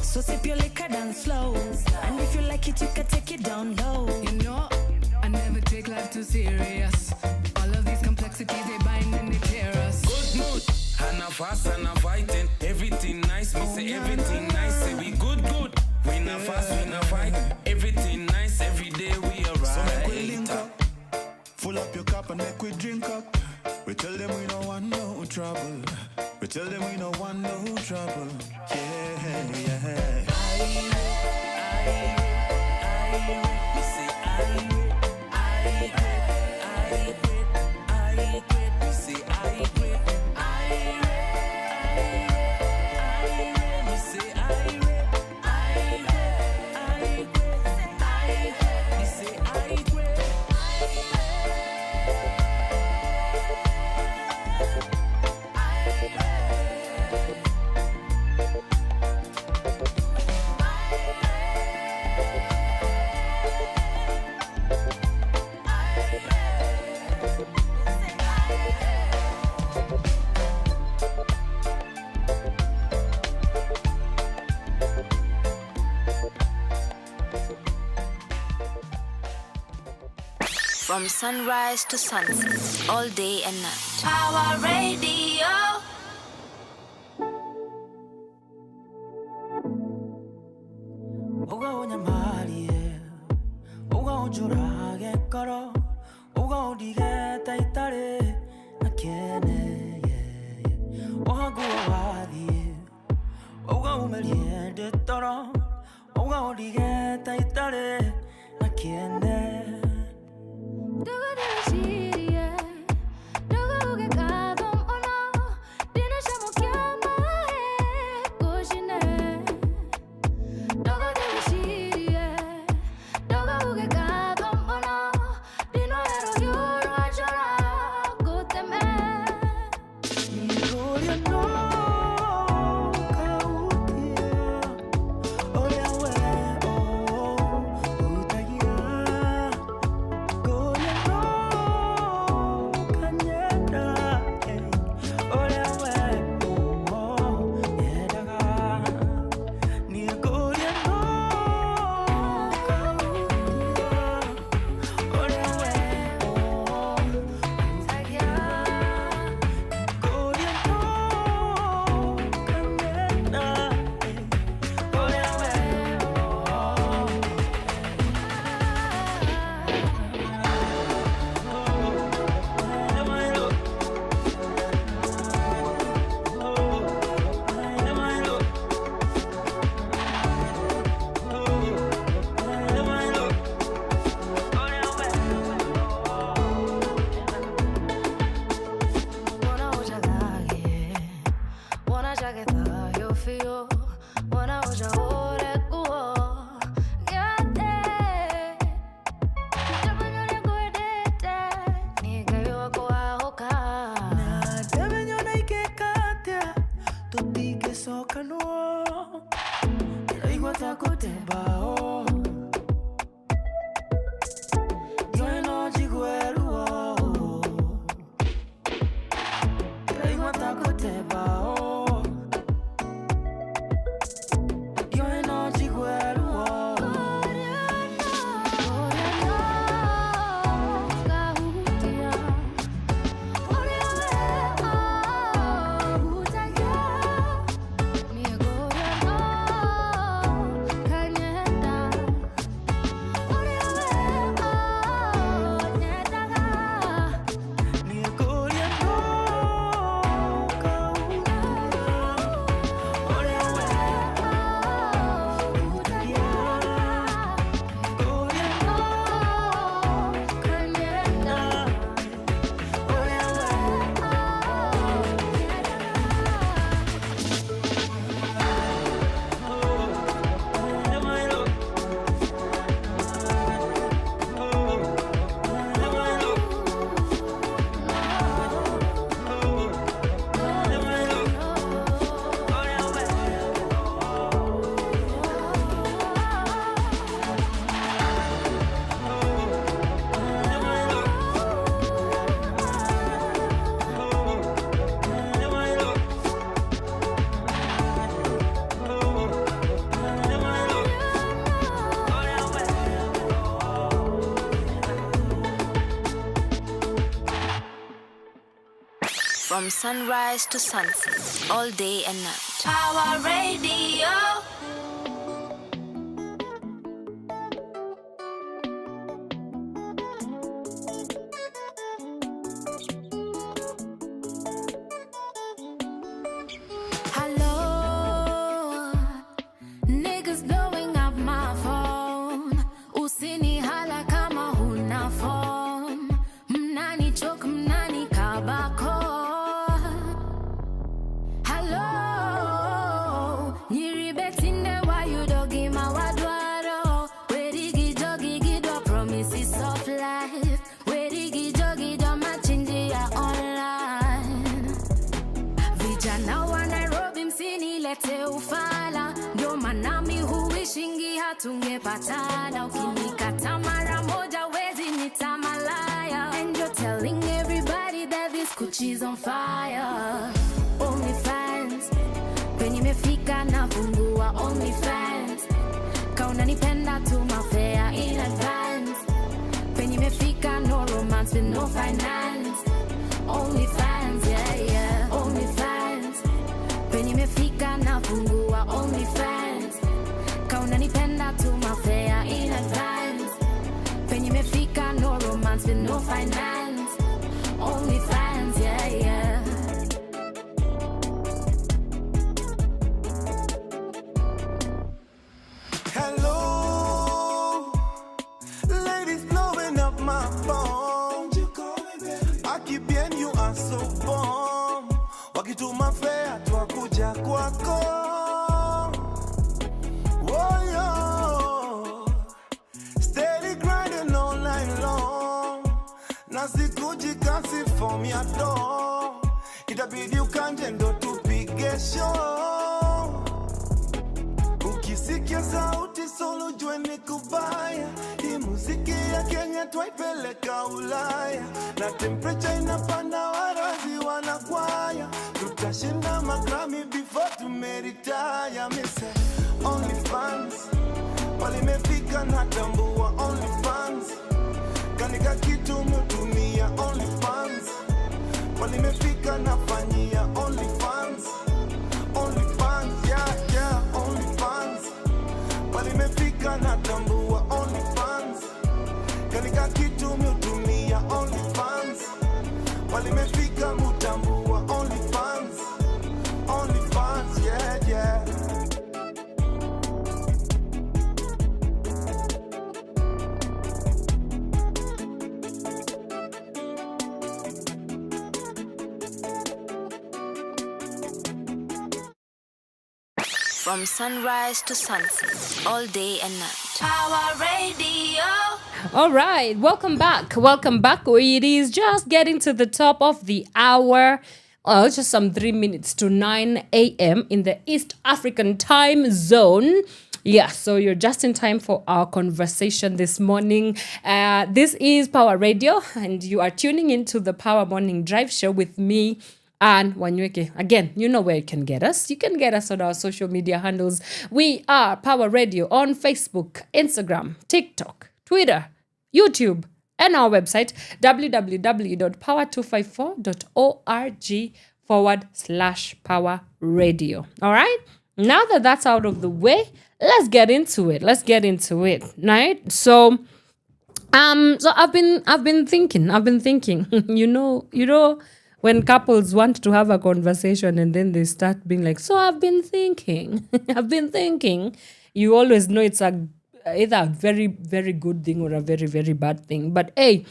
So sip your liquor down slow, and if you like it, you can take it down low. You know, I never take life too serious. All of these complexities, they bind and they tear us. Good mood, and a fast and a fighting. Everything nice, me say everything nice. Say we good, good. We not fast, we not fight. Everything nice, every day we alright. So make we link up, full up your cup and make we drink up. We tell them we don't want no trouble. We tell them we don't want no trouble. Yeah, yeah. From sunrise to sunset, all day and night. Pawa Radio. 오가 오냐 말이에 오가 오주라게 걸어 오가 오리겠다 이따래 나케네 오하고 와디 오가 오멜리에 듣더러 오가 오리겠다 이따래 나케네 Don't Agatha, yo feel when I was your old at go. Get there. Jamanyone go dete. Nigga yo go ahoka. Na jamanyone ke katia. Tuti ke soka no. Igwa takote bao. Yo no jiguelu. Igwa takote bao. Yo no jiguelu. From sunrise to sunset, all day and night. Power Radio. Hello, niggas blowing up my phone. Usini hala kama huna phone. Mnani choke, mnani kabako. Hello, Nyiri betinde why you dogi mawadwaro. Werigi jogi gidwa promises of life. Werigi jogi do machindia online. Vijana wa Nairobi msini lete ufala. Ndio manami huishingi hatungepatana. Ukinikata mara moja wezi nitamalaya. And you're telling everybody that this Gucci's on fire. OnlyFans, penye imefika na fungua OnlyFans. Kauna nipenda tuma fare in advance. Penye imefika no romance with no finance. OnlyFans, yeah, yeah, OnlyFans. Penye imefika na fungua OnlyFans. Kauna nipenda tuma fare in advance. Penye imefika no romance with no finance. OnlyFans, yeah, yeah. Hello, ladies blowing up my phone. Akipien you are so bomb. Wakituma fare twakuja kwako. Oh yo, steady grinding all night long. Nasikuji kasi form ya door. Itabidi ukanje ndo tupige show. Ukisikia sauti solo jue ni kubaya. Hii muziki ya Kenya twaipeleka Ulaya. Na temperature inapanda warazi wanakwaya. Tutashinda magrami before tumeretire. Mise OnlyFans, walimefika na tambua OnlyFans. Kanika kitu mutumia OnlyFans. Walimefika nafanyia OnlyFans. OnlyFans, yeah, yeah, OnlyFans. Walimefika na tambua OnlyFans. Kanika kitu mutumia OnlyFans. Walimefika mutambua OnlyFans. OnlyFans, yeah, yeah. From sunrise to sunset, all day and night. Power Radio. All right, welcome back. Welcome back. It is just getting to the top of the hour. Just some 3 minutes to 9 a.m. in the East African time zone. Yeah, so you're just in time for our conversation this morning. This is Power Radio, and you are tuning into the Power Morning Drive Show with me, and Wanyoike. Again, you know where you can get us. You can get us on our social media handles. We are Power Radio on Facebook, Instagram, TikTok, Twitter, YouTube, and our website, www.power254.org/Power Radio. All right? Now that that's out of the way, let's get into it. Right? So I've been thinking, you know, when couples want to have a conversation and then they start being like, so I've been thinking, you always know it's either a very, very good thing or a very, very bad thing. But hey,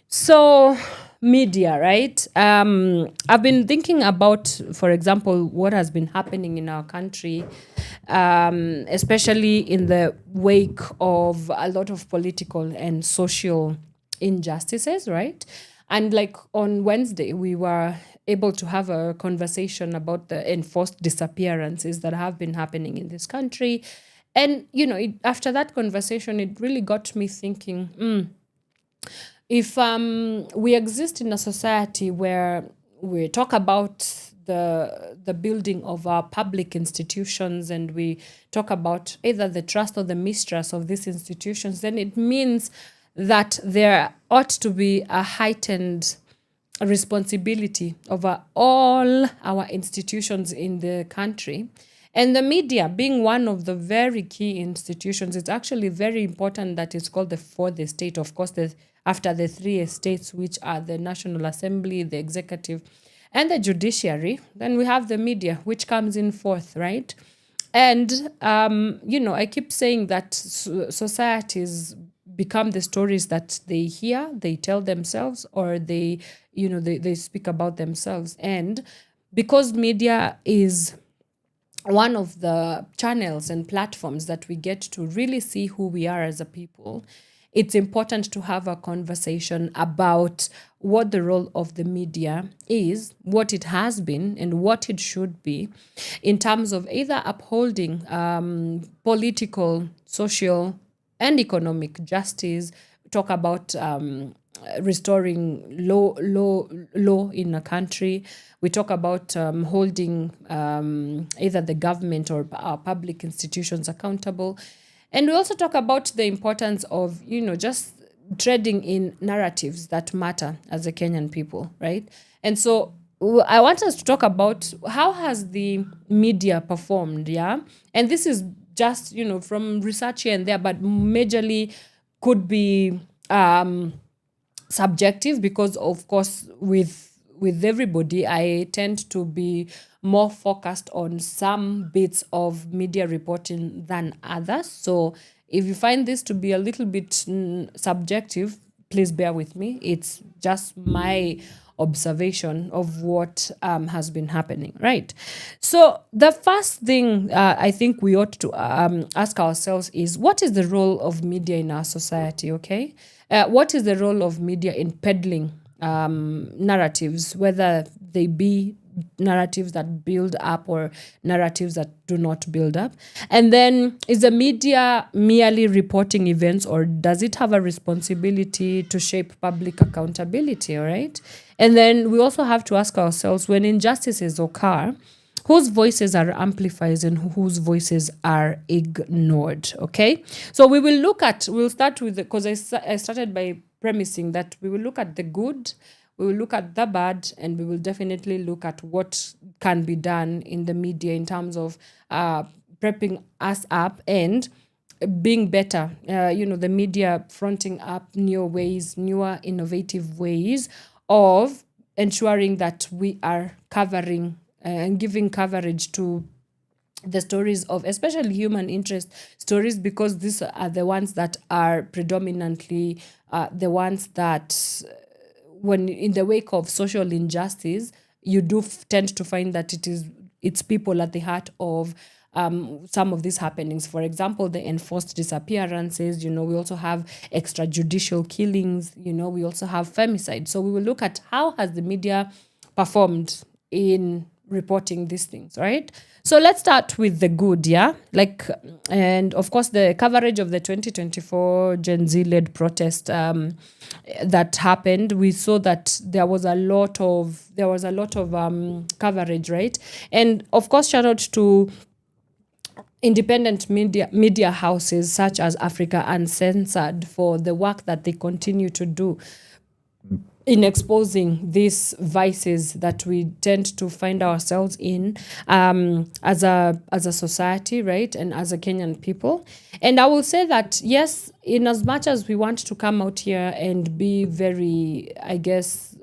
so media, right? I've been thinking about, for example, what has been happening in our country, especially in the wake of a lot of political and social injustices, right? And like on Wednesday, we were able to have a conversation about the enforced disappearances that have been happening in this country. And, you know, after that conversation, it really got me thinking, if we exist in a society where we talk about the building of our public institutions and we talk about either the trust or the mistrust of these institutions, then it means that there ought to be a heightened responsibility over all our institutions in the country. And the media being one of the very key institutions, it's actually very important that it's called the fourth estate. Of course, after the three estates, which are the National Assembly, the executive, and the judiciary, then we have the media, which comes in fourth, right? And, I keep saying that societies become the stories that they hear, they tell themselves, or they speak about themselves. And because media is one of the channels and platforms that we get to really see who we are as a people, it's important to have a conversation about what the role of the media is, what it has been, and what it should be in terms of either upholding political, social, and economic justice, talk about restoring law in a country. We talk about holding either the government or our public institutions accountable. And we also talk about the importance of, just treading in narratives that matter as a Kenyan people, right? And so I want us to talk about how has the media performed, yeah? And this is just, from research here and there, but majorly could be subjective because, of course, with everybody, I tend to be more focused on some bits of media reporting than others. So if you find this to be a little bit subjective, please bear with me. It's just my observation of what has been happening, right? So the first thing I think we ought to ask ourselves is, what is the role of media in our society, okay? What is the role of media in peddling narratives, whether they be narratives that build up or narratives that do not build up? And then, is the media merely reporting events, or does it have a responsibility to shape public accountability, all right? And then we also have to ask ourselves, when injustices occur, whose voices are amplified and whose voices are ignored, okay? So we'll start with, because I started by premising that we will look at the good, we will look at the bad, and we will definitely look at what can be done in the media in terms of prepping us up and being better. The media fronting up newer innovative ways of ensuring that we are covering and giving coverage to the stories of especially human interest stories, because these are the ones that are predominantly the ones that, when in the wake of social injustice, you do tend to find that it's people at the heart of some of these happenings. For example, the enforced disappearances, we also have extrajudicial killings, we also have femicide. So we will look at how has the media performed in reporting these things, right? So let's start with the good, yeah? And of course, the coverage of the 2024 Gen Z-led protest that happened, we saw that there was a lot of coverage, right? And of course, shout out to independent media houses such as Africa Uncensored for the work that they continue to do in exposing these vices that we tend to find ourselves in as a society, right, and as a Kenyan people. And I will say that, yes, in as much as we want to come out here and be very, I guess,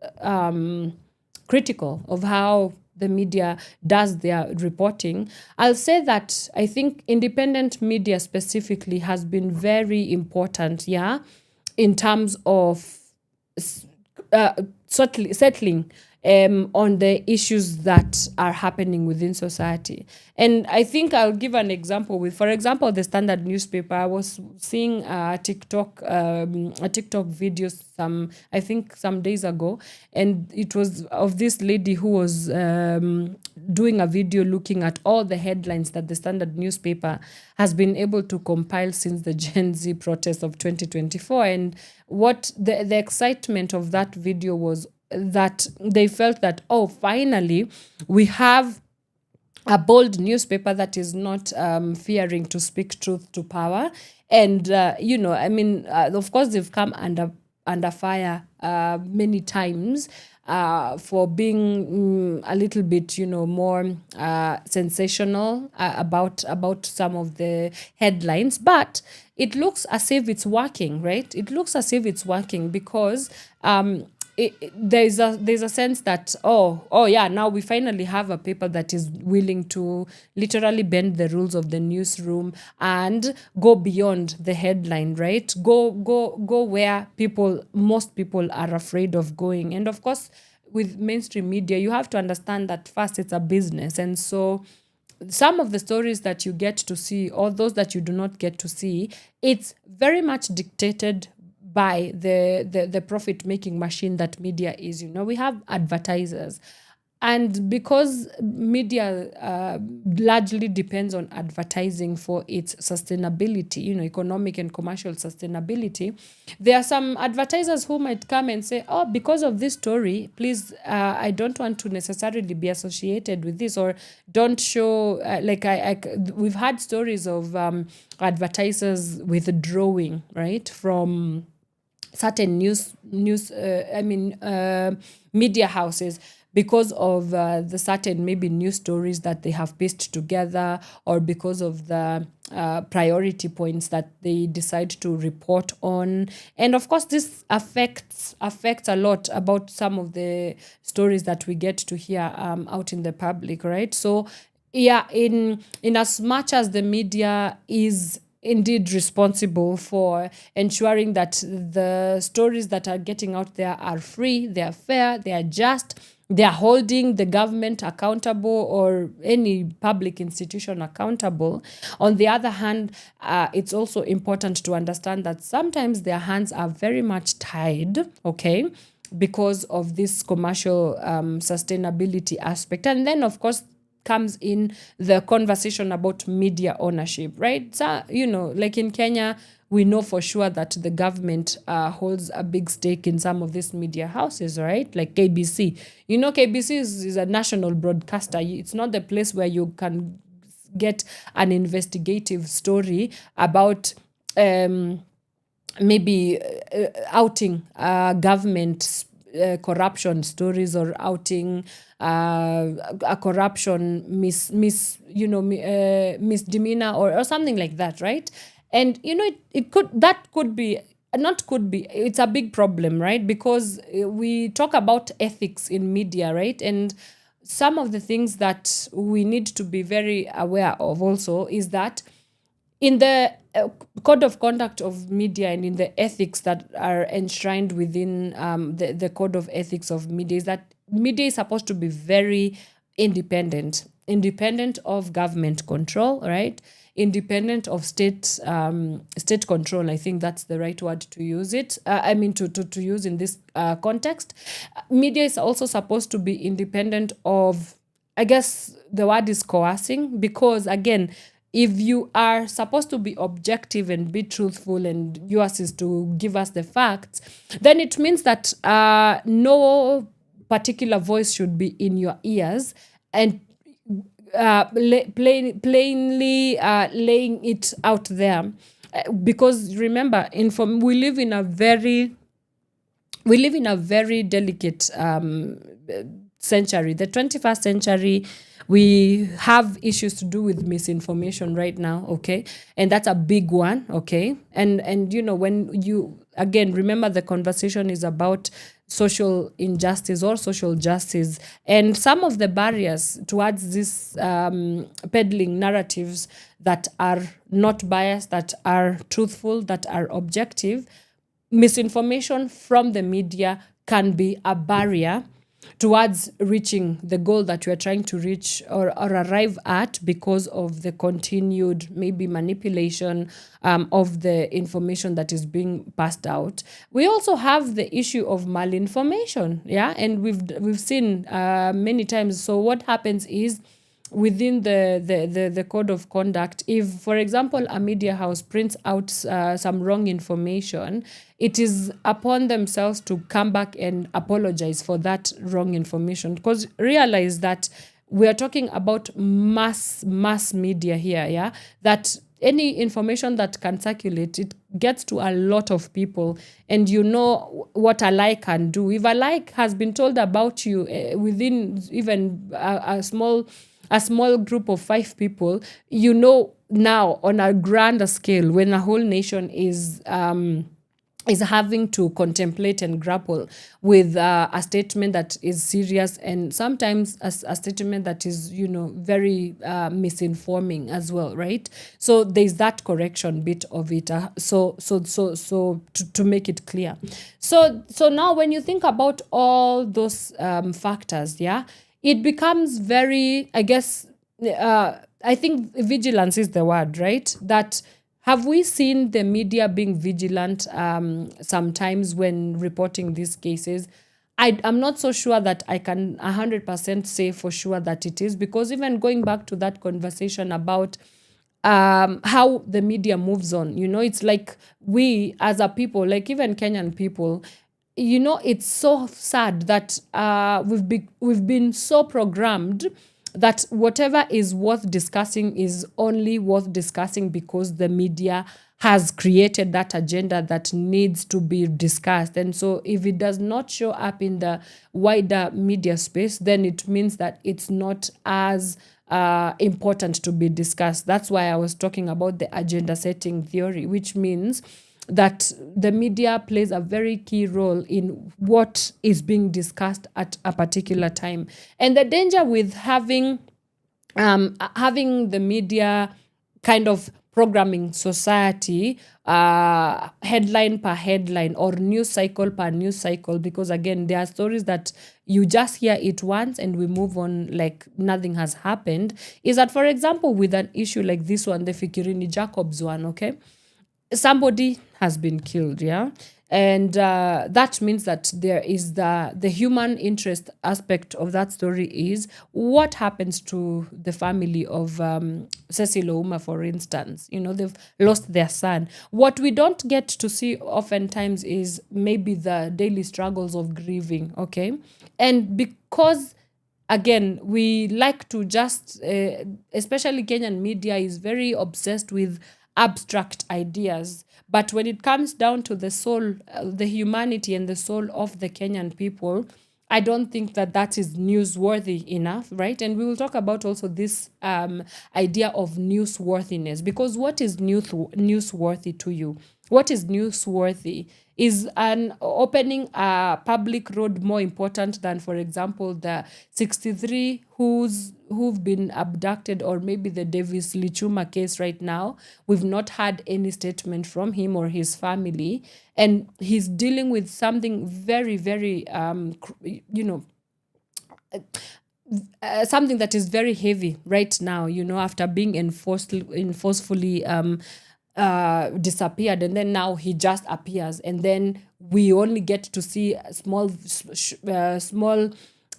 critical of how the media does their reporting, I'll say that I think independent media specifically has been very important, yeah, in terms of settling on the issues that are happening within society. And I think I'll give an example with, for example, the Standard newspaper. I was seeing a TikTok video some days ago, and it was of this lady who was doing a video looking at all the headlines that the Standard newspaper has been able to compile since the Gen Z protests of 2024. And what the excitement of that video was that they felt that, finally, we have a bold newspaper that is not fearing to speak truth to power. And, of course, they've come under fire many times for being a little bit, more sensational about some of the headlines. But it looks as if it's working, right? It looks as if it's working because there's a sense that now we finally have a paper that is willing to literally bend the rules of the newsroom and go beyond the headline, right? Go where most people are afraid of going. And of course, with mainstream media, you have to understand that first it's a business, and so some of the stories that you get to see or those that you do not get to see, it's very much dictated by the profit-making machine that media is. We have advertisers. And because media largely depends on advertising for its sustainability, economic and commercial sustainability, there are some advertisers who might come and say, because of this story, please, I don't want to necessarily be associated with this, or don't show, we've had stories of advertisers withdrawing, right, from certain media houses because of the certain maybe news stories that they have pieced together, or because of the priority points that they decide to report on. And of course, this affects a lot about some of the stories that we get to hear out in the public, right? So yeah, in as much as the media is indeed responsible for ensuring that the stories that are getting out there are free, they are fair, they are just, they are holding the government accountable or any public institution accountable. On the other hand, it's also important to understand that sometimes their hands are very much tied, okay, because of this commercial sustainability aspect. And then, of course, comes in the conversation about media ownership, right? So, like in Kenya, we know for sure that the government holds a big stake in some of these media houses, right? Like KBC. KBC is a national broadcaster. It's not the place where you can get an investigative story about maybe outing government corruption stories, or outing a corruption misdemeanor or something like that, right? And it's a big problem, right? Because we talk about ethics in media, right? And some of the things that we need to be very aware of also is that in the code of conduct of media and in the ethics that are enshrined within the code of ethics of media, is that media is supposed to be very independent. independent of government control, right? Independent of state control. I think that's the right word to use it. To use in this context. Media is also supposed to be independent of, I guess the word is coercing, because again, if you are supposed to be objective and be truthful and yours is to give us the facts, then it means that no particular voice should be in your ears and plainly laying it out there. Because remember, we live in a very delicate century, the 21st century. We have issues to do with misinformation right now, okay? And that's a big one, okay? And when you, again, remember the conversation is about social injustice or social justice. And some of the barriers towards this peddling narratives that are not biased, that are truthful, that are objective, misinformation from the media can be a barrier towards reaching the goal that we're trying to reach or arrive at, because of the continued maybe manipulation of the information that is being passed out. We also have the issue of malinformation, and we've seen many times. So what happens is, within the code of conduct, if, for example, a media house prints out some wrong information, it is upon themselves to come back and apologize for that wrong information. Because realize that we are talking about mass media here, that any information that can circulate, it gets to a lot of people. And you know what a lie can do. If a lie has been told about you within even a small group of 5 people, now on a grander scale, when a whole nation is having to contemplate and grapple with a statement that is serious, and sometimes a statement that is, very misinforming as well, right? So there's that correction bit of it. So to make it clear. So now when you think about all those factors, it becomes very, I guess, I think vigilance is the word, right? That have we seen the media being vigilant sometimes when reporting these cases? I'm not so sure that I can 100% say for sure that it is, because even going back to that conversation about how the media moves on, it's like we as a people, like even Kenyan people, it's so sad that we've been so programmed that whatever is worth discussing is only worth discussing because the media has created that agenda that needs to be discussed. And so if it does not show up in the wider media space, then it means that it's not as important to be discussed. That's why I was talking about the agenda setting theory, which means that the media plays a very key role in what is being discussed at a particular time. And the danger with having the media kind of programming society, headline per headline or news cycle per news cycle, because again, there are stories that you just hear it once and we move on like nothing has happened, is that, for example, with an issue like this one, the Fikirini Jacobs one, okay? Somebody has been killed, and that means that there is the human interest aspect of that story is what happens to the family of Cecil Ouma, for instance. They've lost their son. What we don't get to see oftentimes is maybe the daily struggles of grieving, okay? And because again, we like to just, especially Kenyan media is very obsessed with abstract ideas. But when it comes down to the soul, the humanity and the soul of the Kenyan people, I don't think that is newsworthy enough, right? And we will talk about also this idea of newsworthiness, because what is newsworthy to you? What is newsworthy? Is an opening a public road more important than, for example, the 63 who've been abducted, or maybe the Davis Lichuma case right now? We've not had any statement from him or his family, and he's dealing with something very, very, something that is very heavy right now, after being enforcefully disappeared, and then now he just appears, and then we only get to see a small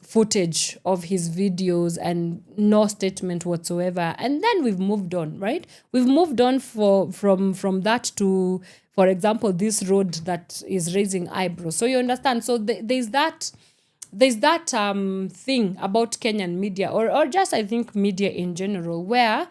footage of his videos and no statement whatsoever, and then we've moved on, right? We've moved on from that to, for example, this road that is raising eyebrows. So you understand, so there's that thing about Kenyan media, or just I think media in general, where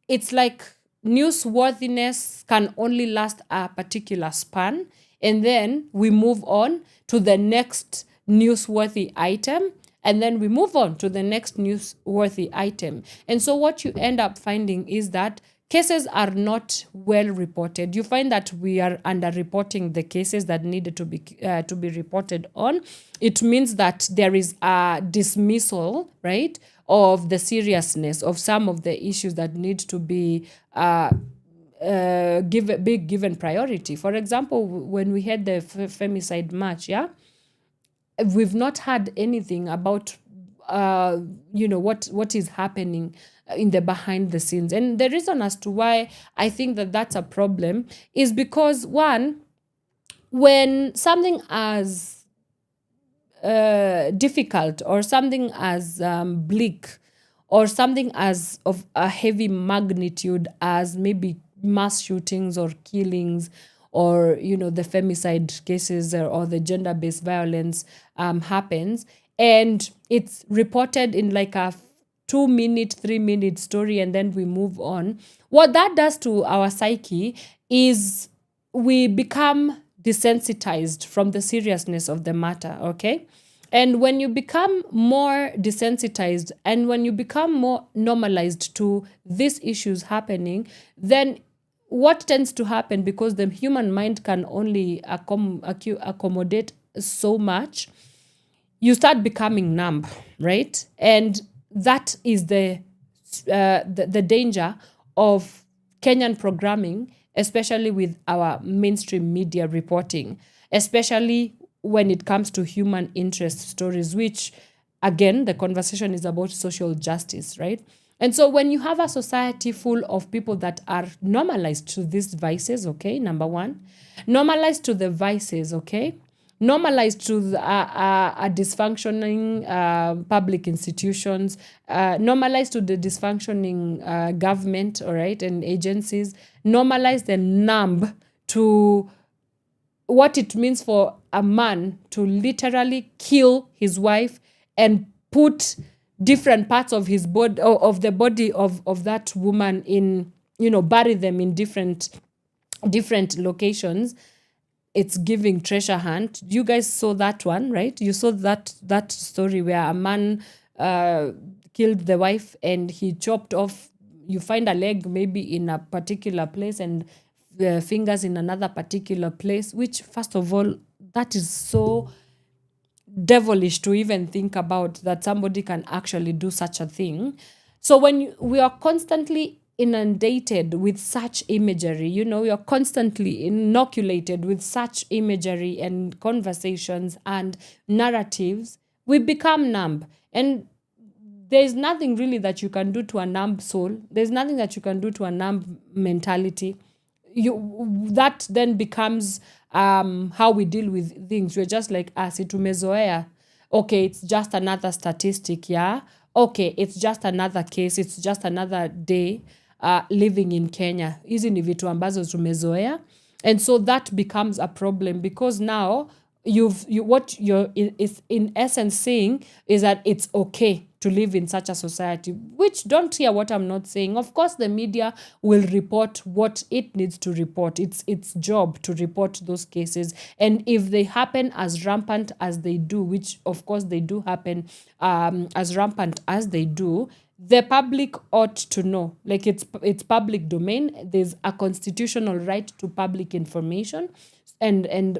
it's like newsworthiness can only last a particular span, and then we move on to the next newsworthy item, and then we move on to the next newsworthy item. And so what you end up finding is that cases are not well reported. You find that we are underreporting the cases that needed to be reported on. It means that there is a dismissal, right, of the seriousness of some of the issues that need to be given priority. For example, when we had the femicide march, we've not had anything about what is happening in the behind the scenes. And the reason as to why I think that that's a problem is because, one, when something as difficult or something as bleak or something as of a heavy magnitude as maybe mass shootings or killings or the femicide cases or the gender-based violence happens, and it's reported in like a 2-minute, 3-minute story, and then we move on, what that does to our psyche is we become desensitized from the seriousness of the matter, okay? And when you become more desensitized and when you become more normalized to these issues happening, then what tends to happen, because the human mind can only accommodate so much, you start becoming numb, right? And that is the danger of Kenyan programming, especially with our mainstream media reporting, especially when it comes to human interest stories, which, again, the conversation is about social justice, right? And so when you have a society full of people that are normalized to these vices, okay, number one, normalized to the vices, okay, normalized to a dysfunctioning public institutions, normalized to the dysfunctioning government, all right, and agencies, normalized and numb to what it means for a man to literally kill his wife and put different parts of his body, of the body of that woman in, bury them in different locations. It's giving treasure hunt. You guys saw that one, right? You saw that story where a man killed the wife and he chopped off, you find a leg maybe in a particular place and the fingers in another particular place, which, first of all, that is so devilish to even think about, that somebody can actually do such a thing. So when we are constantly inundated with such imagery, we are constantly inoculated with such imagery and conversations and narratives, we become numb. And there's nothing really that you can do to a numb soul. There's nothing that you can do to a numb mentality. That then becomes how we deal with things. We're just like, tumezoea. Okay, it's just another statistic, yeah? Okay, it's just another case. It's just another day living in Kenya. Hizi ni vitu ambazo tumezoea. And so that becomes a problem, because now what you're in essence saying is that it's okay to live in such a society, which, don't hear what I'm not saying. Of course, the media will report what it needs to report. It's its job to report those cases. And if they happen as rampant as they do, which of course they do happen as rampant as they do, the public ought to know. Like, it's public domain. There's a constitutional right to public information. And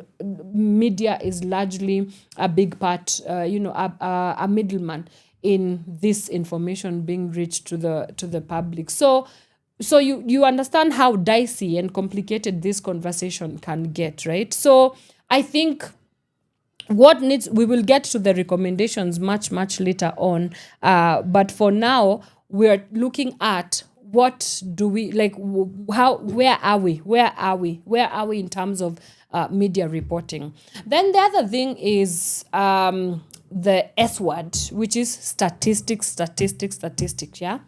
media is largely a big part, a middleman in this information being reached to the public. So you understand how dicey and complicated this conversation can get, right? So I think we will get to the recommendations much later on, but for now we're looking at what do we like, where are we in terms of media reporting. Then the other thing is the S word, which is statistics, yeah.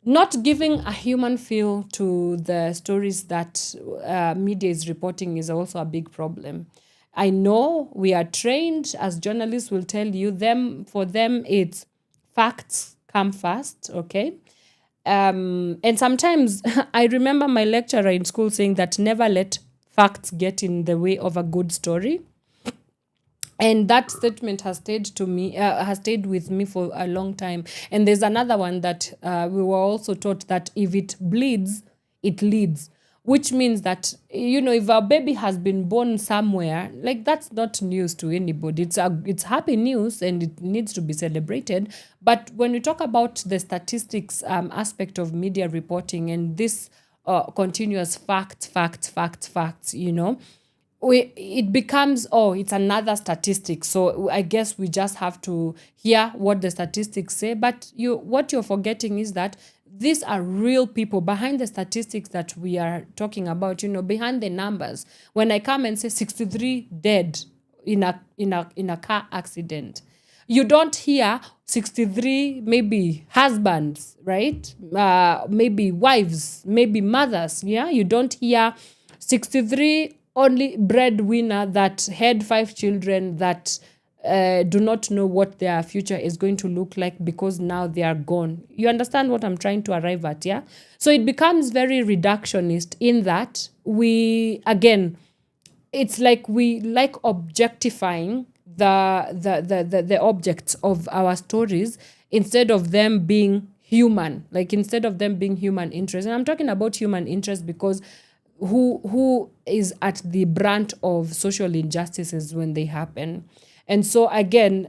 Not giving a human feel to the stories that media is reporting is also a big problem. I know we are trained as journalists, will tell you for them it's facts come first, okay? And sometimes I remember my lecturer in school saying that never let facts get in the way of a good story. And that statement has stayed with me for a long time. And there's another one that we were also taught that if it bleeds, it leads. Which means that, if a baby has been born somewhere, like that's not news to anybody. It's happy news and it needs to be celebrated. But when we talk about the statistics aspect of media reporting and this continuous facts, it becomes, it's another statistic. So I guess we just have to hear what the statistics say. But what you're forgetting is that these are real people behind the statistics that we are talking about, behind the numbers. When I come and say 63 dead in a car accident, you don't hear 63 maybe husbands, right? Maybe wives, maybe mothers, yeah? You don't hear 63 only breadwinner that had 5 children that do not know what their future is going to look like because now they are gone. You understand what I'm trying to arrive at, yeah? So it becomes very reductionist in that it's like we like objectifying the objects of our stories instead of them being human, instead of them being human interest. And I'm talking about human interest because who is at the brunt of social injustices when they happen. And so again,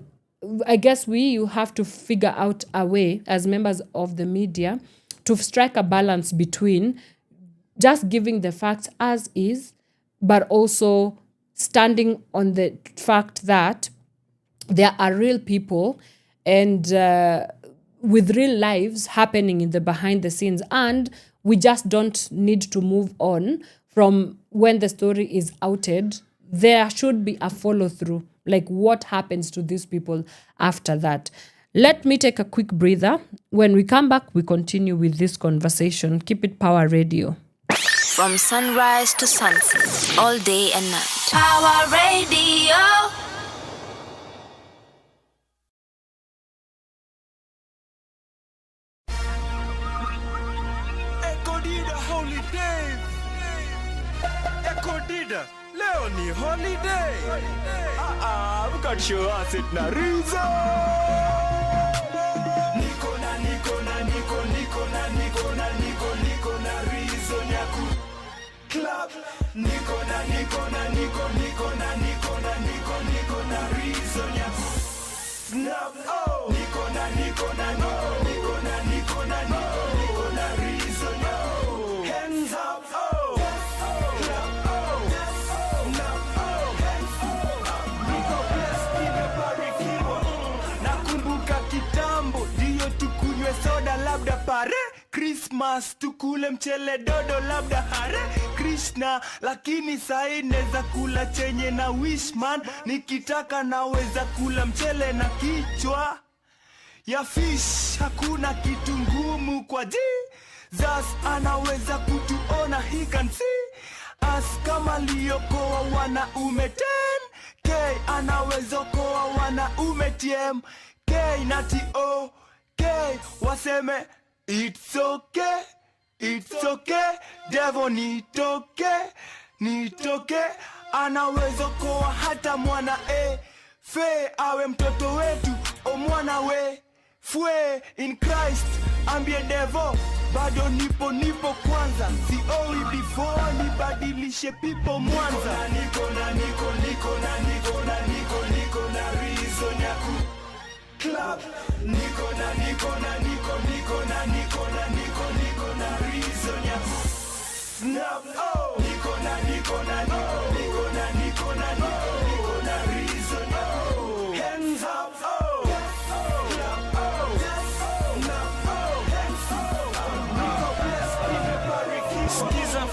I guess you have to figure out a way as members of the media to strike a balance between just giving the facts as is, but also standing on the fact that there are real people and with real lives happening in the behind the scenes. And we just don't need to move on from when the story is outed. There should be a follow through. Like what happens to these people after that. Let me take a quick breather. When we come back, we continue with this conversation. Keep it Power Radio. From sunrise to sunset, all day and night. Power Radio. Leo ni holiday. We can show us it na Rizzo. Niko na Rizzo nyaku club. Niko na Rizzo nyaku snap. Oh, Niko na Rizzo nyaku hands up. Oh, soda labda pare Christmas tukule mchele dodo labda hare Krishna, lakini sai neza kula chenye na wishman. Nikitaka naweza kula mchele na kichwa ya fish. Hakuna kitu ngumu kwa Jesus, anaweza kutuona, he can see us. Kama liokoa wanaume 10K, anaweza koa wanaume TMK na TOK. Waseme it's okay, devil nitoke, anaweza koa hata mwana fe awe mtoto wetu o mwana we fue in Christ. Ambie devil bado nipo kwanza, sioi before nibadilishe people Mwanza. Niko na Rizzo nyaku club. Niko na Rizzo nyaku snap. Oh, Niko na Rizzo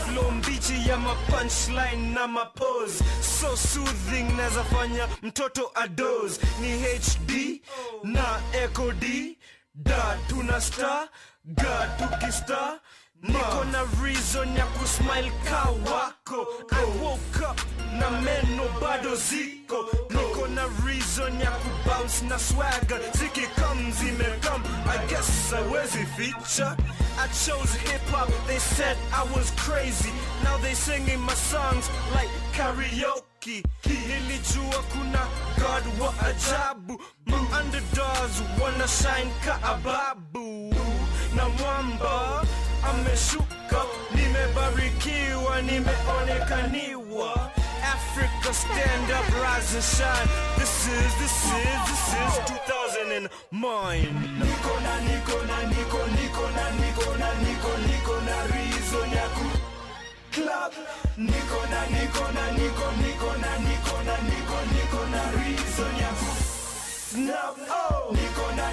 flow mbichi ya ma punchline na ma pose, so soothing nazafanya mtoto adoze. Ni HD na Echo D, da tuna star, ga tukistar. Niko na reason ya kusmile ka wako. I woke up na meno bado ziko. Niko na reason ya kubounce na swagger. Ziki come zimekam, I guess I wezi feature. I chose hip-hop, they said I was crazy. Now they singing my songs like karaoke. Nilijua kuna God wa ajabu. My underdogs wanna shine ka ababu. Na mwamba ameshuka, nimebarikiwa, nimeonekaniwa. Africa stand up, rise and shine. This is 2009. Niko na reason ya ku club. Niko na reason ya ku snap. Oh, niko na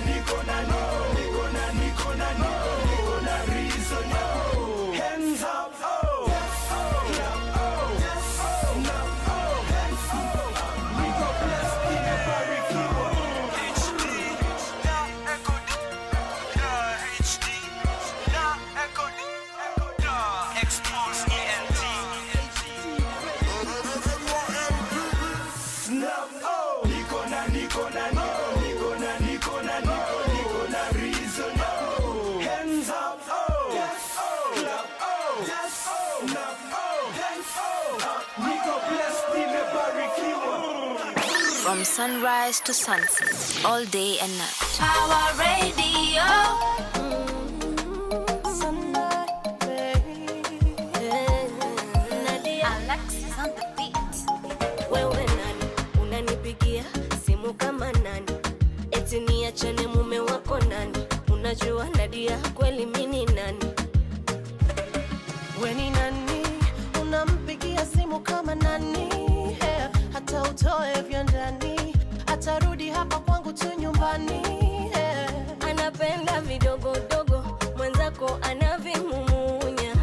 reason ya ku hands up. Oh, clap. Oh, snap. Oh, hands up. Niko blessed, nimebarikiwa. HD na Echo D, HD na Echo D, expose ENT. Snap. Oh, niko na reason. Oh, hands up. Oh, clap. Oh, snap. Oh, hands up. Niko blessed, nimebarikiwa. From sunrise to sunset, all day and night. Power Radio. Alexis on the beat. Wewe nani unanipigia simu kama nani? Eti niachane mume wako nani? Unajua Nadia kweli mimi nani? We ni nani unampigia simu kama nani? Hata utoe vya ndani atarudi hapa kwangu tu nyumbani. Anapenda vidogodogo mwenzako anavimumunya.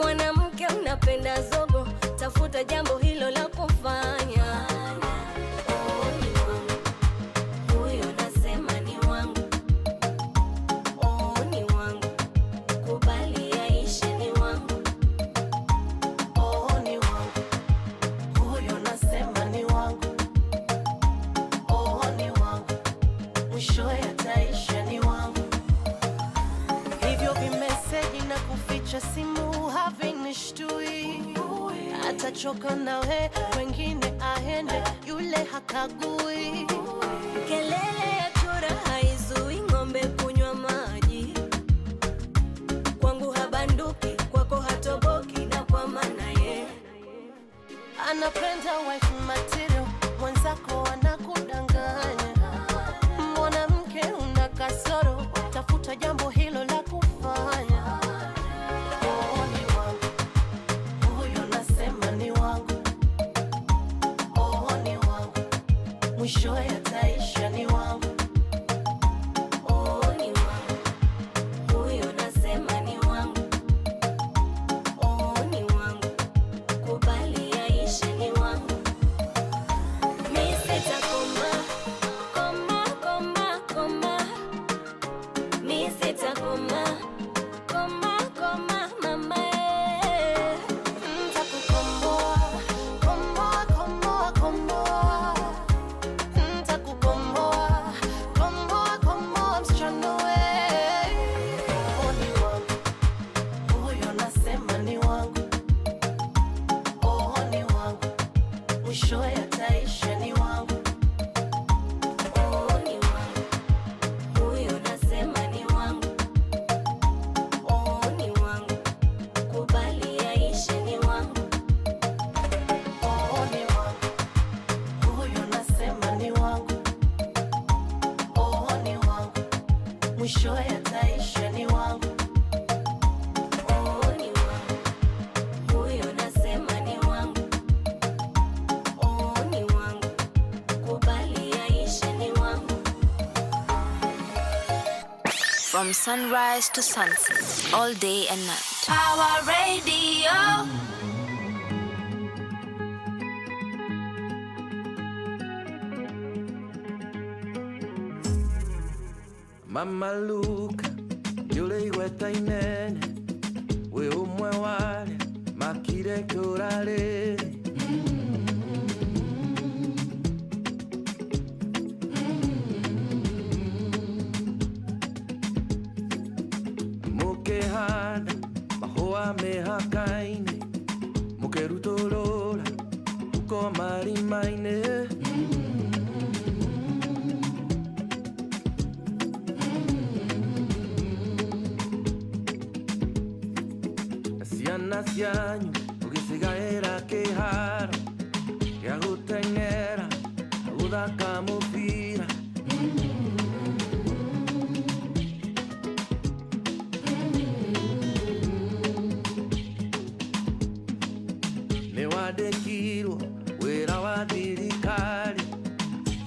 Mwanamke unapenda zogo, tafuta jambo hilo la kufanya. Oh, ni wangu huyo, nasema ni wangu. Oh, ni wangu, kubali yaishe, ni wangu. Oh, ni wangu huyo, nasema ni wangu. Oh, ni wangu, mwisho yataisha, ni wangu. Hivyo vimeseji na kuficha simu havinishtui. Atachoka nawe, wengine aende, yule hakagui. Kelele ya chura haizui ng'ombe kunywa maji. Kwangu habanduki, kwako hatoboki, na kwa maana ye anapenda wife material, mwenzako anakudanganya. Mwanamke una kasoro, tafuta jambo hilo la kufanya. Oh, ni wangu huyo, nasema ni wangu. Oh, ni wangu, mwisho yataisha, ni wangu. oh, ni wangu huyo, nasema ni wangu. Oh, ni wangu, kubali yaishe, ni wangu. Mi sitakoma, koma. Mi sitakoma, koma, mama. Ntakukomboa, komboa. Ntakukomboa, msichana we. Oh, ni wangu huyo, nasema ni wangu. Oh, ni wangu, mwisho yataisha, ni wangu. Oh, ni wangu huyo, nasema ni wangu. Oh, ni wangu, kubali yaishe, ni wangu. Oh, ni wangu huyo, nasema ni wangu. Oh, ni wangu, mwisho yataisha, ni wangu. Oh, ni wangu huyo, nasema ni wangu. Oh, ni wangu, kubali yaishe, ni wangu. From sunrise to sunset, all day and night. Pawa Radio. Mama Luka, yule igweta inene, we umwe wale, makire kurale. Mukehana, mahoa mehakaine, mukerutolora, uko marimaine. Nasianyu, ukisigaera kehara, kiagutengera, udaka mupira. Newadekirwo, wera wa thirikari,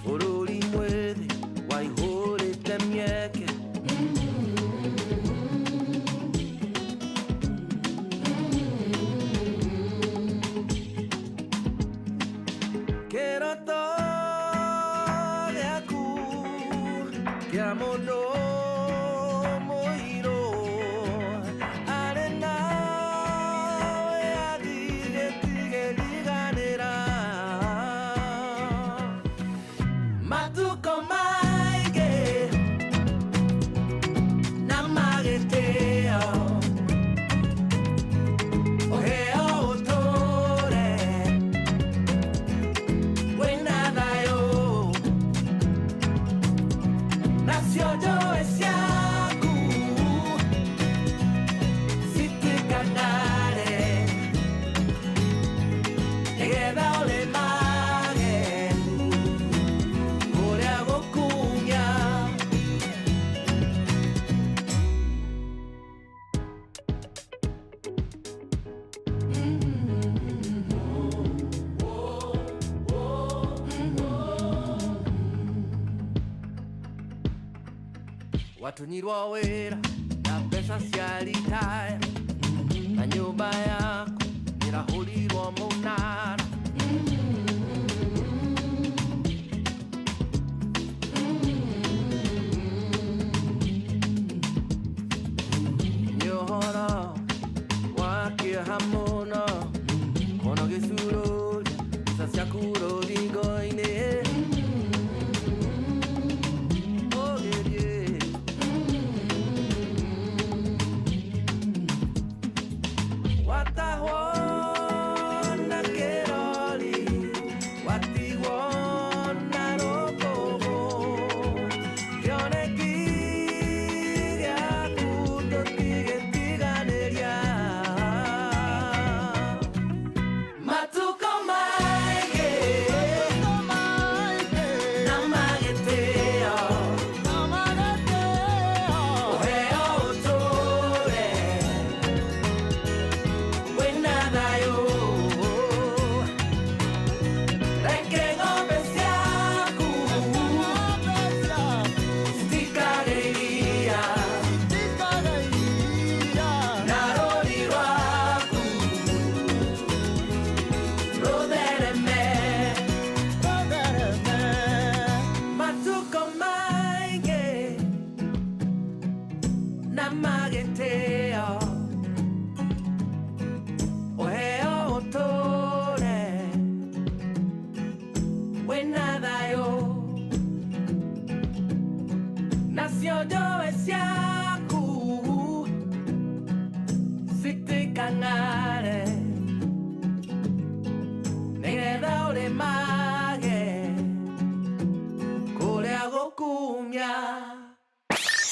bururi mwethe, waihurite mieke. Watunyirwa wera na pesa ciaritaya, na nyumba yako nirahulirwo munara. Nyohoro wakiha muno, kono gicururi isa ciakuro thingo-inĩ.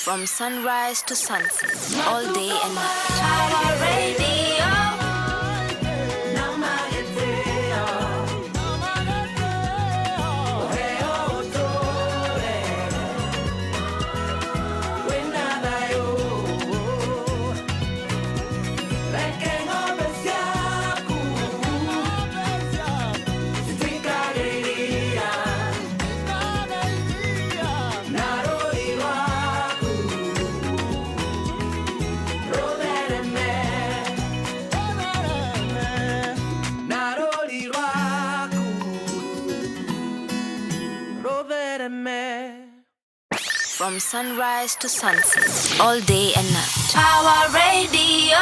From sunrise to sunset, all day and night. Pawa Radio. Roll that From sunrise to sunset, all day and night. Power Radio.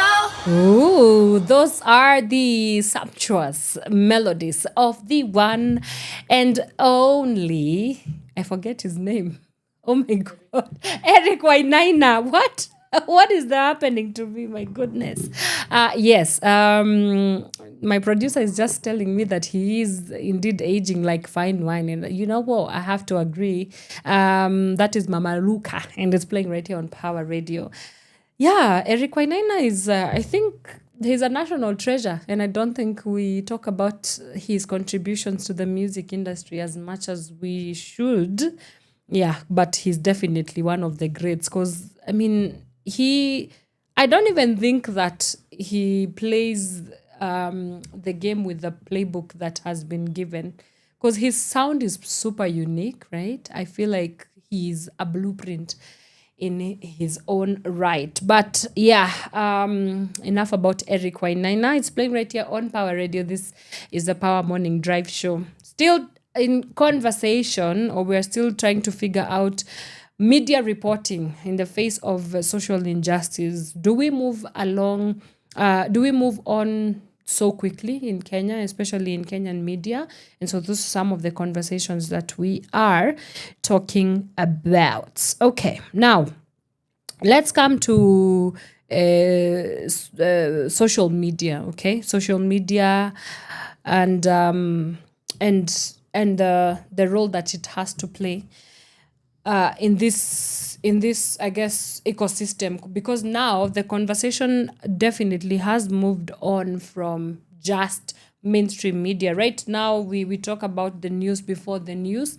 Ooh, those are the sumptuous melodies of the one and only, I forget his name. Oh my God. Eric Wainaina. What? What is happening to me? My goodness. Yes. My producer is just telling me that he is indeed aging like fine wine. And you know what? I have to agree. That is Mama Luca. And it's playing right here on Power Radio. Yeah, Eric Wainaina is, I think, he's a national treasure. And I don't think we talk about his contributions to the music industry as much as we should. Yeah, but he's definitely one of the greats. Because, I mean, I don't even think that he plays the game with the playbook that has been given. Because his sound is super unique, right? I feel like he's a blueprint in his own right. But yeah, enough about Eric Wainaina. It's playing right here on Power Radio. This is the Power Morning Drive Show. Still in conversation, or we're still trying to figure out media reporting in the face of social injustice. Do we move along? Do we move on so quickly in Kenya, especially in Kenyan media? And so those are some of the conversations that we are talking about. Okay, now let's come to social media. Okay, social media and the role that it has to play in this I guess ecosystem, because now the conversation definitely has moved on from just mainstream media. Right now we talk about the news before the news.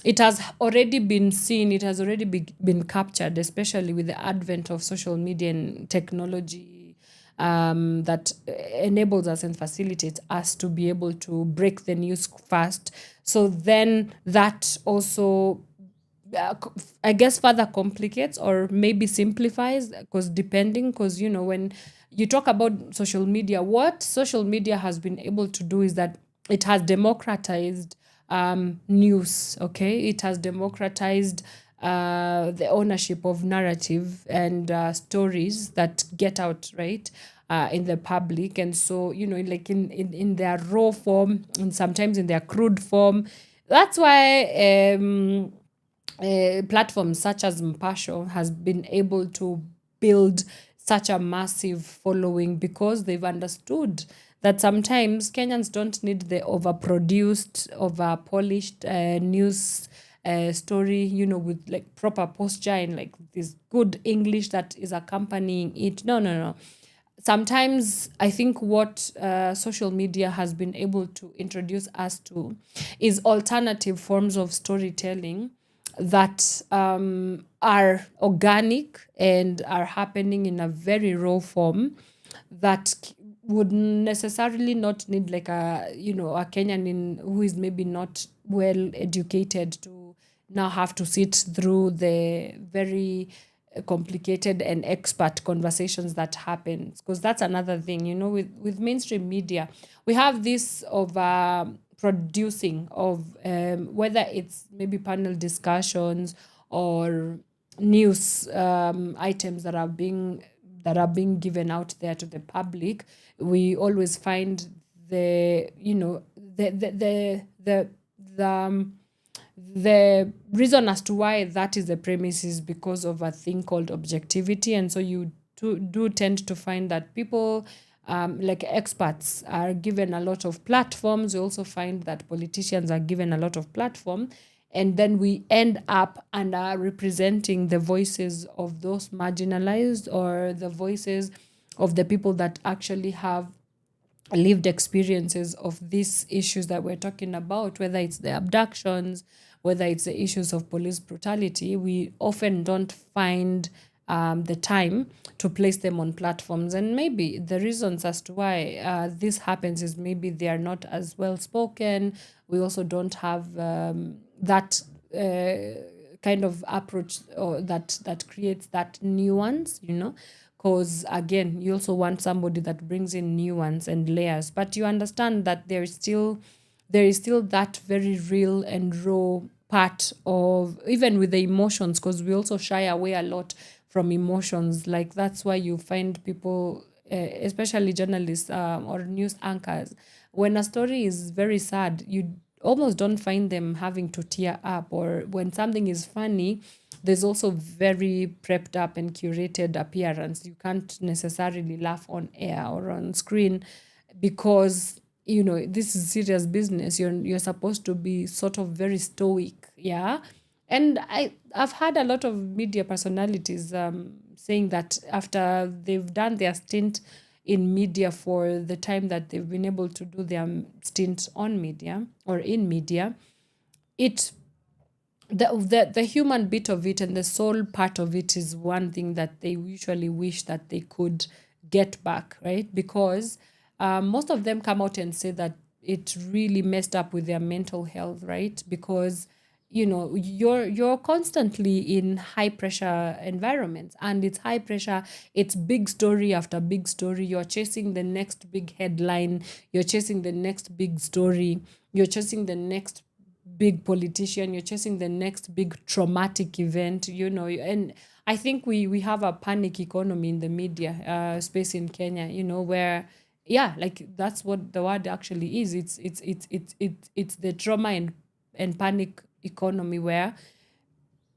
It has already been seen, it has already been captured, especially with the advent of social media and technology that enables us and facilitates us to be able to break the news fast. So then that also I guess further complicates or maybe simplifies, because you know, when you talk about social media, what social media has been able to do is that it has democratized news. Okay, it has democratized the ownership of narrative and stories that get out, right, in the public. And so, you know, like in their raw form and sometimes in their crude form. That's why platforms such as Mpasho has been able to build such a massive following, because they've understood that sometimes Kenyans don't need the overproduced, over-polished news story, you know, with like proper posture and like this good English that is accompanying it. No. Sometimes I think what social media has been able to introduce us to is alternative forms of storytelling that are organic and are happening in a very raw form, that would necessarily not need like a Kenyan who is maybe not well educated to now have to sit through the very complicated and expert conversations that happen. Because that's another thing, you know, with mainstream media, we have this of producing of whether it's maybe panel discussions or news items that are being given out there to the public. We always find the reason as to why that is the premise is because of a thing called objectivity. And so you do tend to find that people like experts are given a lot of platforms. We also find that politicians are given a lot of platform, and then we end up and are representing the voices of those marginalized, or the voices of the people that actually have lived experiences of these issues that we're talking about, whether it's the abductions, whether it's the issues of police brutality. We often don't find the time to place them on platforms. And maybe the reasons as to why this happens is maybe they are not as well spoken. We also don't have that kind of approach, or that creates that nuance, you know. Because again, you also want somebody that brings in nuance and layers, but you understand that there is still that very real and raw part of, even with the emotions, because we also shy away a lot from emotions. Like that's why you find people, especially journalists or news anchors, when a story is very sad, you almost don't find them having to tear up. Or when something is funny, there's also very prepped up and curated appearance. You can't necessarily laugh on air or on screen because this is serious business. You're supposed to be sort of very stoic, yeah. And I've had a lot of media personalities saying that after they've done their stint in media for the time that they've been able to do their stint on media or in media, the human bit of it and the soul part of it is one thing that they usually wish that they could get back, right? Because most of them come out and say that it really messed up with their mental health, right? Because you're constantly in high pressure environments, and it's high pressure, it's big story after big story. You're chasing the next big headline, you're chasing the next big story, you're chasing the next big politician, you're chasing the next big traumatic event, and I think we have a panic economy in the media space in Kenya, where like that's what the word actually is. It's the trauma and panic economy, where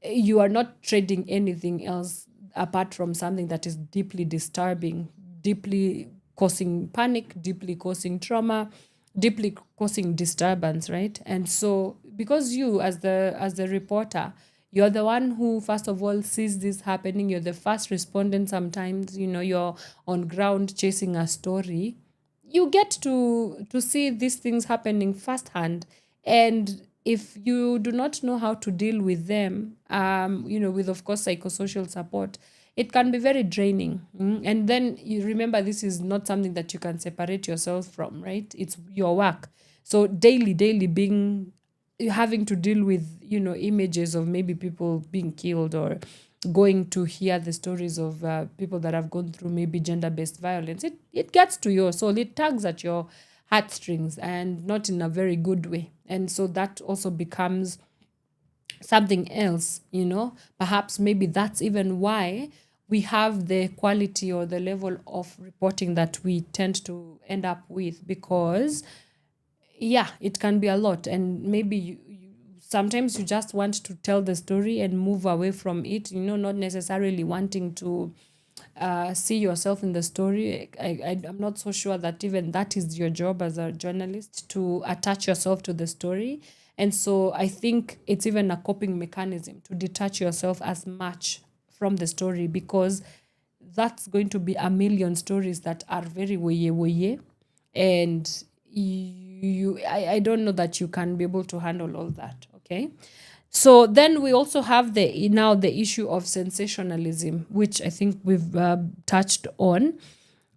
you are not trading anything else apart from something that is deeply disturbing, deeply causing panic, deeply causing trauma, deeply causing disturbance, right? And so because you as the reporter, you're the one who first of all sees this happening, you're the first respondent. Sometimes you're on ground chasing a story, you get to see these things happening firsthand. And if you do not know how to deal with them, with, of course, psychosocial support, it can be very draining. And then you remember, this is not something that you can separate yourself from, right? It's your work. So daily having to deal with, images of maybe people being killed, or going to hear the stories of people that have gone through maybe gender-based violence, it gets to your soul, it tugs at your heartstrings, and not in a very good way. And so that also becomes something else, perhaps maybe that's even why we have the quality or the level of reporting that we tend to end up with, because it can be a lot. And maybe sometimes you just want to tell the story and move away from it, not necessarily wanting to see yourself in the story. I'm not so sure that even that is your job as a journalist, to attach yourself to the story. And so I think it's even a coping mechanism to detach yourself as much from the story, because that's going to be a million stories that are very woye, and I don't know that you can be able to handle all that. Okay. So then we also have the issue of sensationalism, which I think we've touched on,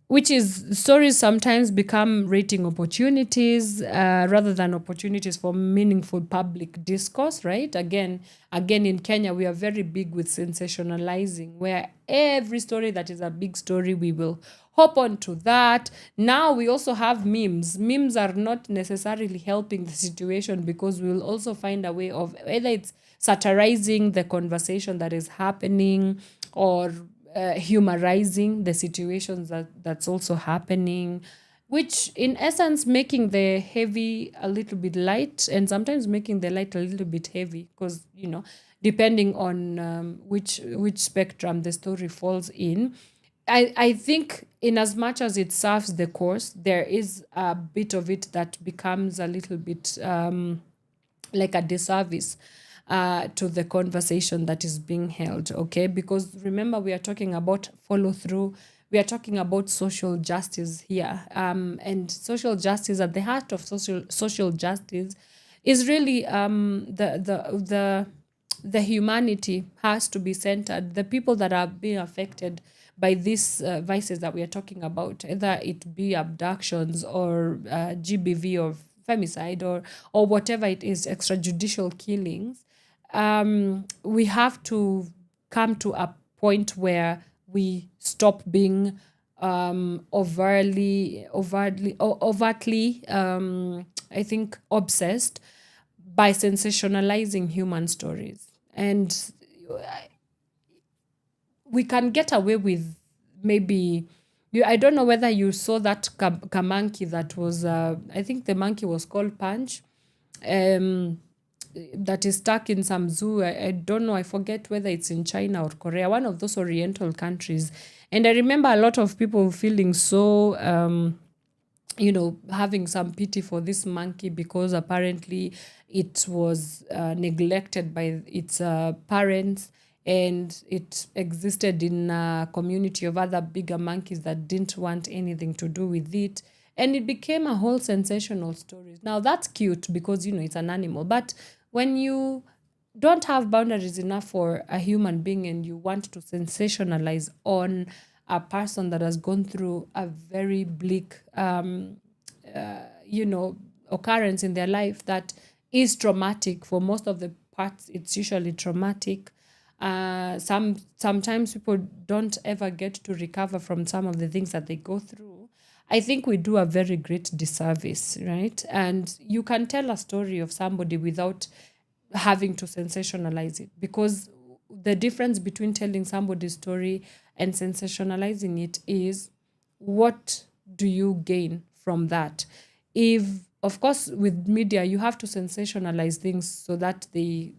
which is stories sometimes become rating opportunities rather than opportunities for meaningful public discourse, right? Again, in Kenya, we are very big with sensationalizing, where every story that is a big story, we will hop on to that. Now we also have memes. Memes are not necessarily helping the situation, because we'll also find a way of whether it's satirizing the conversation that is happening, or humorizing the situations that's also happening, which in essence making the heavy a little bit light, and sometimes making the light a little bit heavy, because depending on which spectrum the story falls in. I think in as much as it serves the cause, there is a bit of it that becomes a little bit like a disservice to the conversation that is being held, okay? Because remember, we are talking about follow through. We are talking about social justice here. And social justice, at the heart of social justice, is really the humanity has to be centered. The people that are being affected by these vices that we are talking about, either it be abductions or GBV or femicide or whatever it is, extrajudicial killings, we have to come to a point where we stop being overtly, I think, obsessed by sensationalizing human stories. And we can get away with maybe I don't know whether you saw that monkey that was I think the monkey was called Punch, that is stuck in some zoo. I don't know, I forget whether it's in China or Korea, one of those oriental countries. And I remember a lot of people feeling so having some pity for this monkey, because apparently it was neglected by its parents, and it existed in a community of other bigger monkeys that didn't want anything to do with it. And it became a whole sensational story. Now that's cute because, it's an animal. But when you don't have boundaries enough for a human being and you want to sensationalize on a person that has gone through a very bleak, occurrence in their life that is traumatic, for most of the parts, it's usually traumatic. Sometimes people don't ever get to recover from some of the things that they go through. I think we do a very great disservice, right? And you can tell a story of somebody without having to sensationalize it, because the difference between telling somebody's story and sensationalizing it is, what do you gain from that? Of course, with media, you have to sensationalize things so that they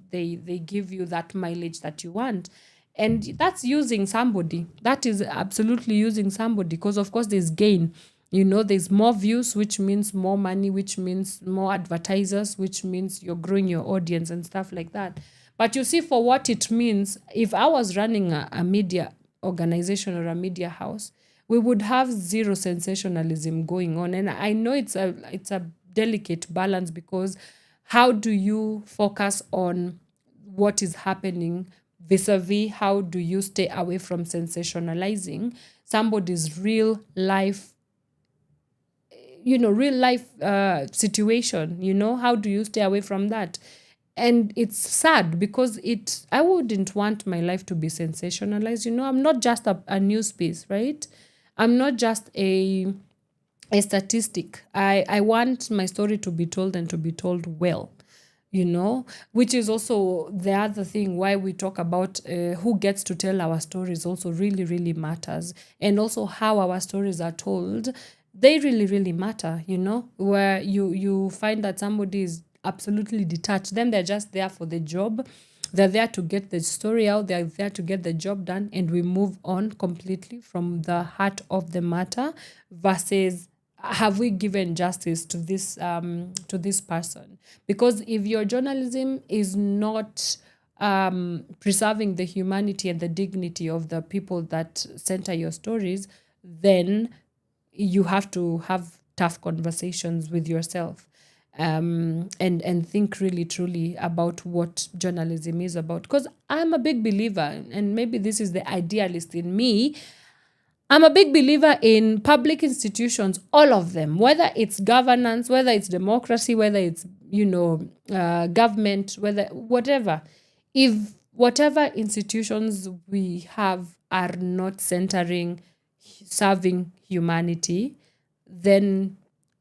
give you that mileage that you want. And that's using somebody. That is absolutely using somebody, because, of course, there's gain. There's more views, which means more money, which means more advertisers, which means you're growing your audience and stuff like that. But you see, for what it means, if I was running a media organization or a media house, we would have zero sensationalism going on. And I know it's a delicate balance, because how do you focus on what is happening vis-a-vis how do you stay away from sensationalizing somebody's real life situation? How do you stay away from that? And it's sad, because I wouldn't want my life to be sensationalized. I'm not just a news piece, right? I'm not just a statistic. I want my story to be told, and to be told well, which is also the other thing why we talk about who gets to tell our stories also really, really matters. And also how our stories are told, they really, really matter, where you find that somebody is absolutely detached. Then they're just there for the job. They're there to get the story out. They're there to get the job done. And we move on completely from the heart of the matter, versus have we given justice to this person? Because if your journalism is not preserving the humanity and the dignity of the people that center your stories, then you have to have tough conversations with yourself, and think really, truly about what journalism is about. Because I'm a big believer, and maybe this is the idealist in me, I'm a big believer in public institutions, all of them, whether it's governance, whether it's democracy, whether it's, government, whatever. If whatever institutions we have are not serving humanity, then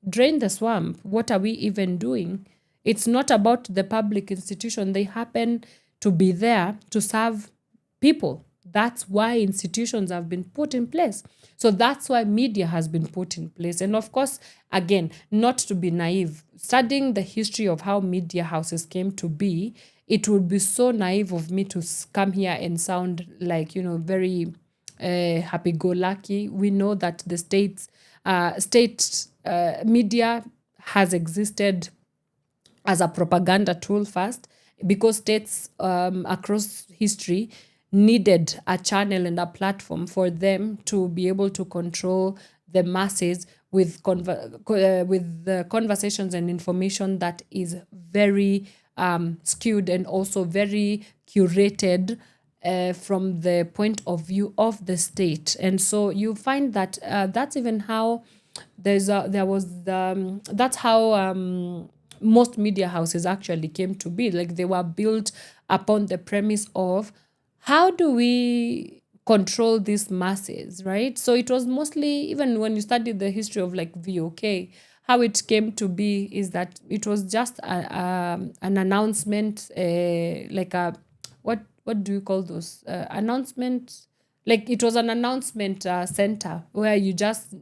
drain the swamp. What are we even doing? It's not about the public institution. They happen to be there to serve people. That's why institutions have been put in place. So that's why media has been put in place. And of course, again, not to be naive, studying the history of how media houses came to be, it would be so naive of me to come here and sound like, very happy-go-lucky. We know that the state media has existed as a propaganda tool first, because states across history needed a channel and a platform for them to be able to control the masses with the conversations and information that is very skewed and also very curated from the point of view of the state. And so you find that that's even how that's how most media houses actually came to be. Like, they were built upon the premise of, how do we control these masses, right? So it was mostly, even when you study the history of like VOK, how it came to be is that it was just an announcement, like a what do you call those announcement? Like it was an announcement center where you just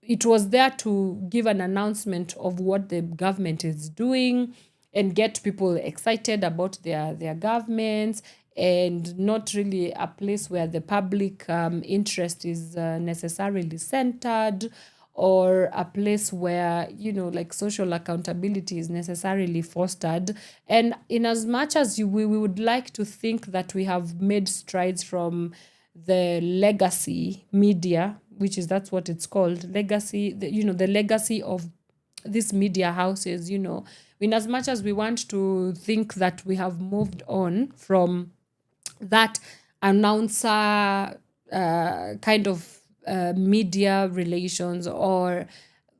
it was there to give an announcement of what the government is doing and get people excited about their governments, and not really a place where the public interest is necessarily centered, or a place where, like social accountability is necessarily fostered. And in as much as we would like to think that we have made strides from the legacy media, which is that's what it's called, legacy, the legacy of these media houses, in as much as we want to think that we have moved on from that announcer kind of media relations, or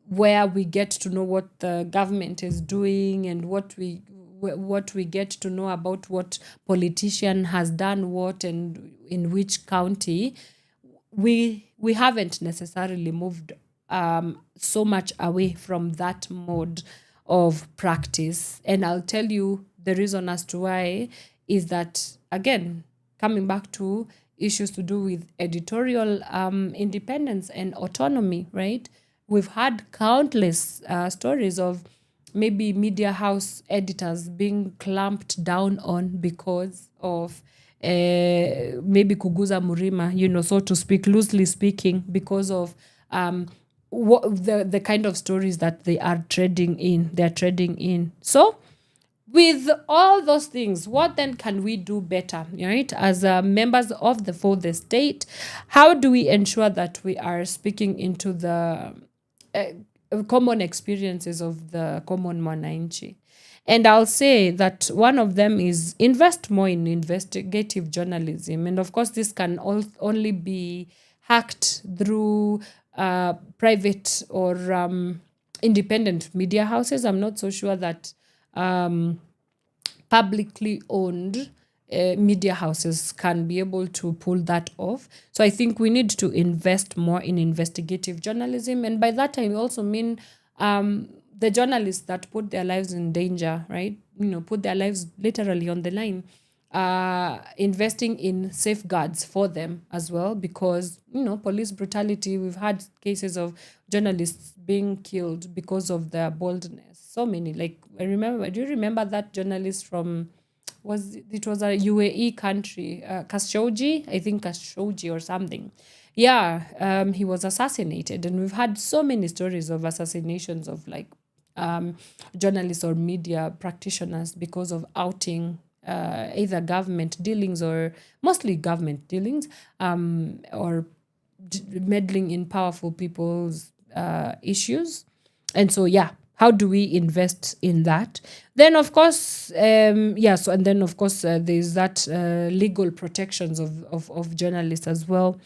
where we get to know what the government is doing and what we get to know about what politician has done what and in which county, we haven't necessarily moved so much away from that mode of practice. And I'll tell you the reason as to why is that, again, coming back to issues to do with editorial independence and autonomy, right? We've had countless stories of maybe media house editors being clamped down on because of maybe kuguza murima, so to speak, loosely speaking, because of the kind of stories that they're trading in. So with all those things, what then can we do better, right? As members of the fourth estate, how do we ensure that we are speaking into the common experiences of the common mwananchi? And I'll say that one of them is invest more in investigative journalism. And of course, this can only be hacked through private or independent media houses. I'm not so sure that publicly owned media houses can be able to pull that off. So I think we need to invest more in investigative journalism. And by that I also mean the journalists that put their lives in danger, right? Put their lives literally on the line, investing in safeguards for them as well, because, police brutality, we've had cases of journalists being killed because of their boldness. So many, do you remember that journalist from, it was a UAE country, Khashoggi, I think Khashoggi or something. Yeah, he was assassinated, and we've had so many stories of assassinations of journalists or media practitioners because of outing either government dealings, or mostly government dealings, or meddling in powerful people's issues. And so, how do we invest in that? Then, of course, there's that legal protections of journalists as well.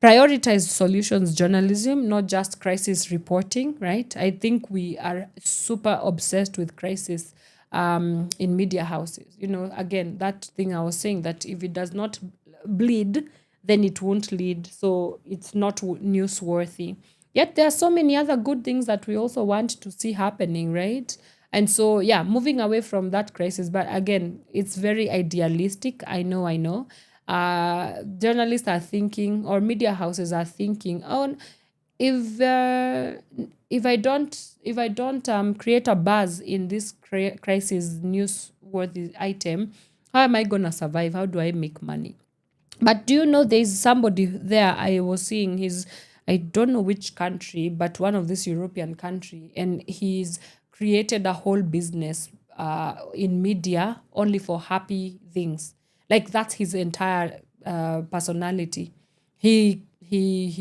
Prioritize solutions journalism, not just crisis reporting, right? I think we are super obsessed with crisis in media houses. Again, that thing I was saying, that if it does not bleed, then it won't lead. So it's not newsworthy. Yet there are so many other good things that we also want to see happening, right? And so, moving away from that crisis. But again, it's very idealistic. I know. Journalists are thinking, or media houses are thinking, if I don't create a buzz in this crisis newsworthy item, how am I gonna survive? How do I make money? But do you know there's somebody there I was seeing, I don't know which country, but one of this European country, and he's created a whole business in media only for happy things. Like that's his entire personality. He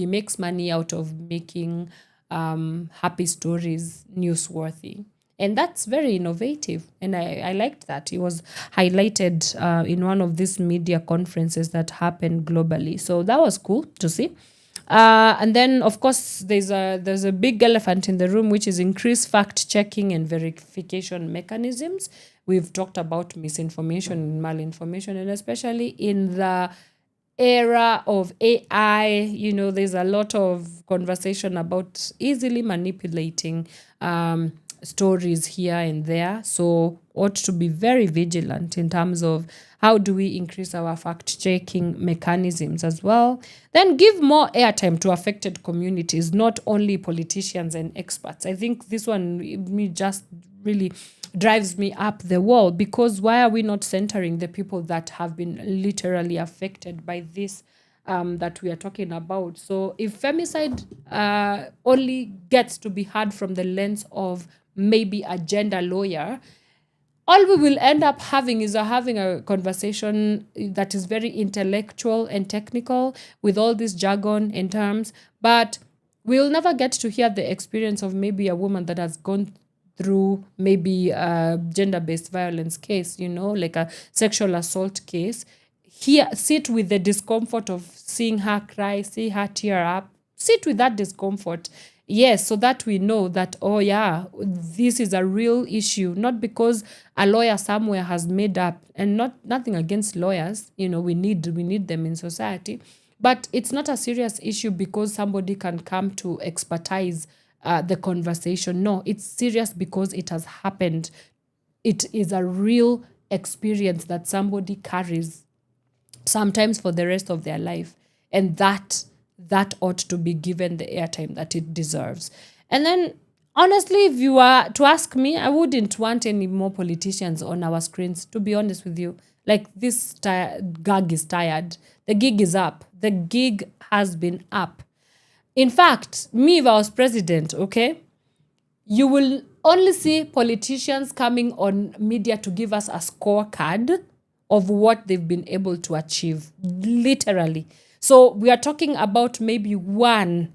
makes money out of making happy stories newsworthy. And that's very innovative. And I liked that. It was highlighted in one of these media conferences that happened globally. So that was cool to see. And then, of course, there's a big elephant in the room, which is increased fact-checking and verification mechanisms. We've talked about misinformation and malinformation, and especially in the era of AI, there's a lot of conversation about easily manipulating stories here and there. So ought to be very vigilant in terms of how do we increase our fact-checking mechanisms as well. Then give more airtime to affected communities, not only politicians and experts. I think this one me just really drives me up the wall, because why are we not centering the people that have been literally affected by this that we are talking about? So if femicide only gets to be heard from the lens of maybe a gender lawyer, all we will end up having is having a conversation that is very intellectual and technical with all this jargon and terms, but we'll never get to hear the experience of maybe a woman that has gone through maybe a gender-based violence case, like a sexual assault case. Here, sit with the discomfort of seeing her cry, see her tear up, sit with that discomfort. Yes, so that we know that, oh yeah, this is a real issue, not because a lawyer somewhere has made up, and nothing against lawyers, we need them in society, but it's not a serious issue because somebody can come to expertise the conversation. No, it's serious because it has happened. It is a real experience that somebody carries sometimes for the rest of their life, and that ought to be given the airtime that it deserves. And then, honestly, if you are to ask me, I wouldn't want any more politicians on our screens, to be honest with you. Like, this gig is tired. The gig is up. The gig has been up. In fact, me, if I was president, okay, you will only see politicians coming on media to give us a scorecard of what they've been able to achieve, literally. So we are talking about maybe one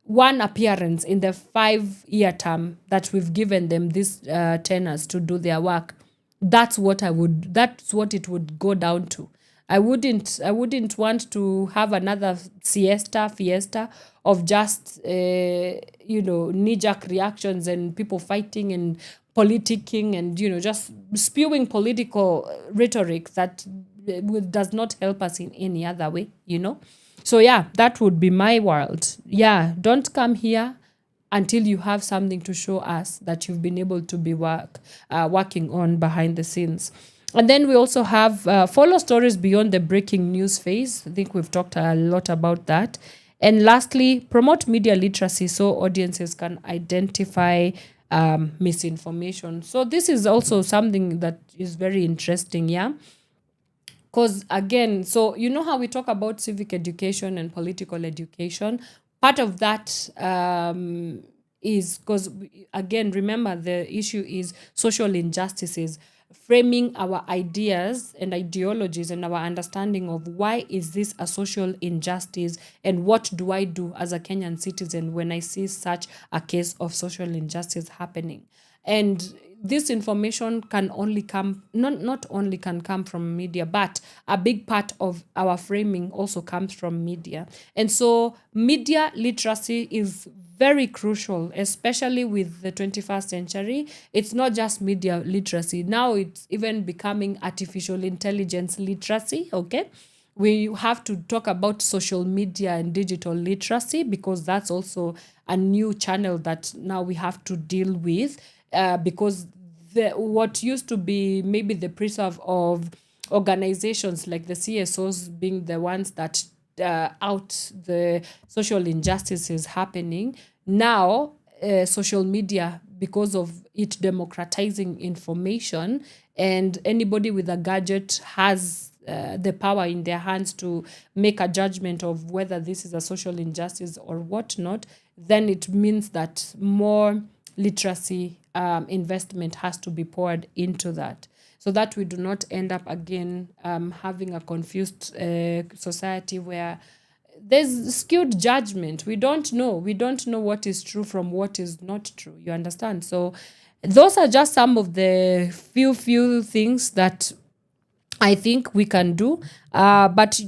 appearance in the 5-year term that we've given them these tenors to do their work. That's what it would go down to. I wouldn't want to have another fiesta of just knee-jerk reactions and people fighting and politicking and just spewing political rhetoric that does not help us in any other way. So yeah, that would be my world. Yeah, don't come here until you have something to show us that you've been able to be working on behind the scenes. And then we also have follow stories beyond the breaking news phase. I think we've talked a lot about that. And lastly, promote media literacy so audiences can identify misinformation. So this is also something that is very interesting, yeah? Because again, so you know how we talk about civic education and political education? Part of that is because, again, remember the issue is social injustices. Framing our ideas and ideologies and our understanding of why is this a social injustice and what do I do as a Kenyan citizen when I see such a case of social injustice happening. And this information can only come, not only can come from media, but a big part of our framing also comes from media. And so media literacy is very crucial, especially with the 21st century. It's not just media literacy. Now it's even becoming artificial intelligence literacy, okay? We have to talk about social media and digital literacy because that's also a new channel that now we have to deal with because what used to be maybe the preserve of organizations like the CSOs being the ones that out the social injustices happening. Now, social media, because of it democratizing information, and anybody with a gadget has the power in their hands to make a judgment of whether this is a social injustice or whatnot, then it means that more literacy investment has to be poured into that, so that we do not end up again having a confused society where there's skewed judgment. We don't know what is true from what is not true. You understand? So those are just some of the few things that I think we can do. But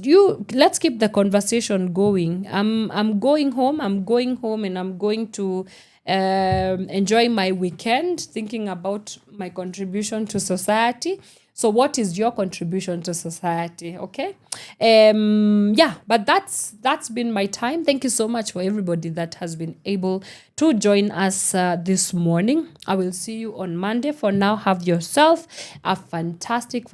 let's keep the conversation going. I'm going home and I'm going to enjoy my weekend, thinking about my contribution to society. So what is your contribution to society? Okay. Yeah, but that's been my time. Thank you so much for everybody that has been able to join us this morning. I will see you on Monday. For now, have yourself a fantastic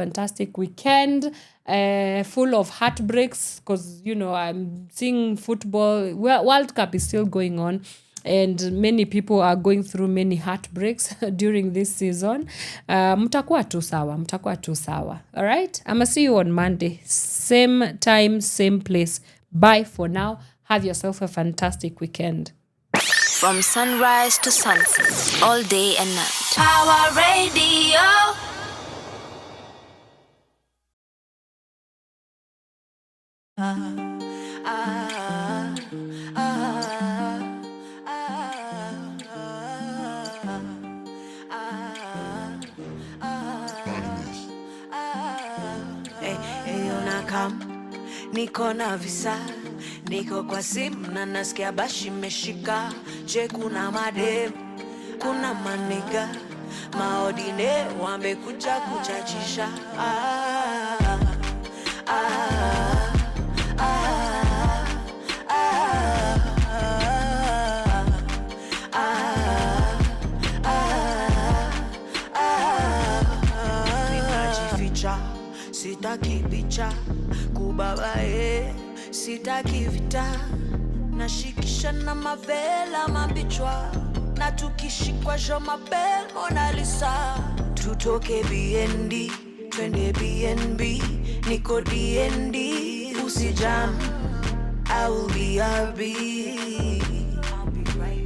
weekend, full of heartbreaks, because I'm seeing football. World Cup is still going on, and many people are going through many heartbreaks during this season. Mtakuwa tu sawa. All right? I'ma see you on Monday. Same time, same place. Bye for now. Have yourself a fantastic weekend. From sunrise to sunset, all day and night. Power Radio. Niko na visa, niko kwa simu na nasikia bashi meshika. Je, kuna madem, kuna maniga, maodine wamekuja kuchachisha. Ninajificha, sitaki picha, kubabae, sitaki vita. Nashikisha na mavela mabichwa, na tukishikwa jo mabel Mona Lisa. Tutoke BND, twende BNB, niko DND. Usijam, I will be RB,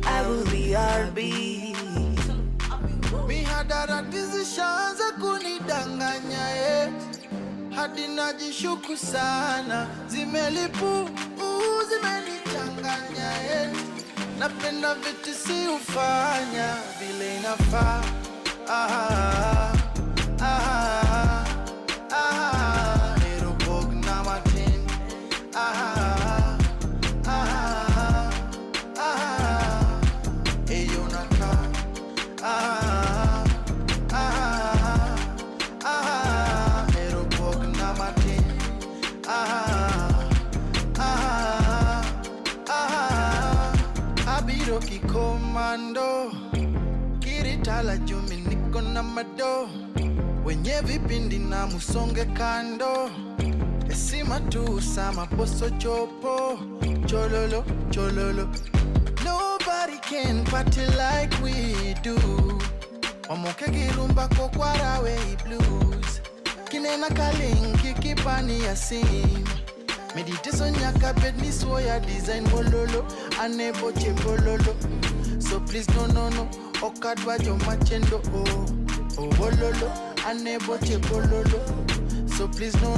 I will be RB. Mihadarati zishaanza kunidanganya hadi najishuku sana, zimelipu zimenichanganya napenda vitu si ufanya vile inafaa. Erobog na matin. Eyo naka. Erobog na matin. Abiro kikomando, kiritala jumi niko na mado, wenye vipindi na musonge kando, esima tu sama poso chopo, chololo, chololo. Nobody can party like we do. Wamoke girumba kokwara we blues, kinena kalingi kipani ya sim. Meditation yaka bed ni soya design bololo, anebo che bololo. So please no, okadwa jo machendo oh bololo, anebo che bololo. So please no,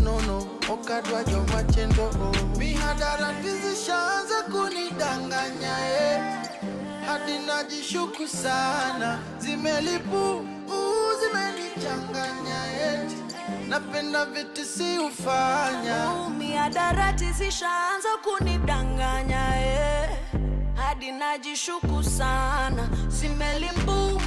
okadwa jo machendo oh. Mihadarati zishaanza kunidanganya hadi najishuku sana, zimelipu zimenichanganya napenda vitu si ufanya. Mihadarati zishaanza kunidanganya hadi najishuku sana, zimelimbu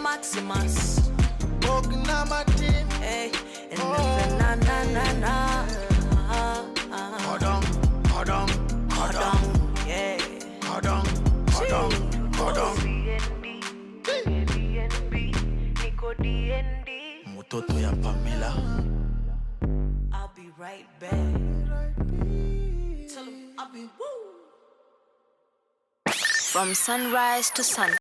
Maximus Ogna Martin, hey, and the na Hodong, yeah, Hodong, BNB, Nico DND, Mutoto ya Pamela. I'll be right back. Tell him I'll be woo. From sunrise to sunset.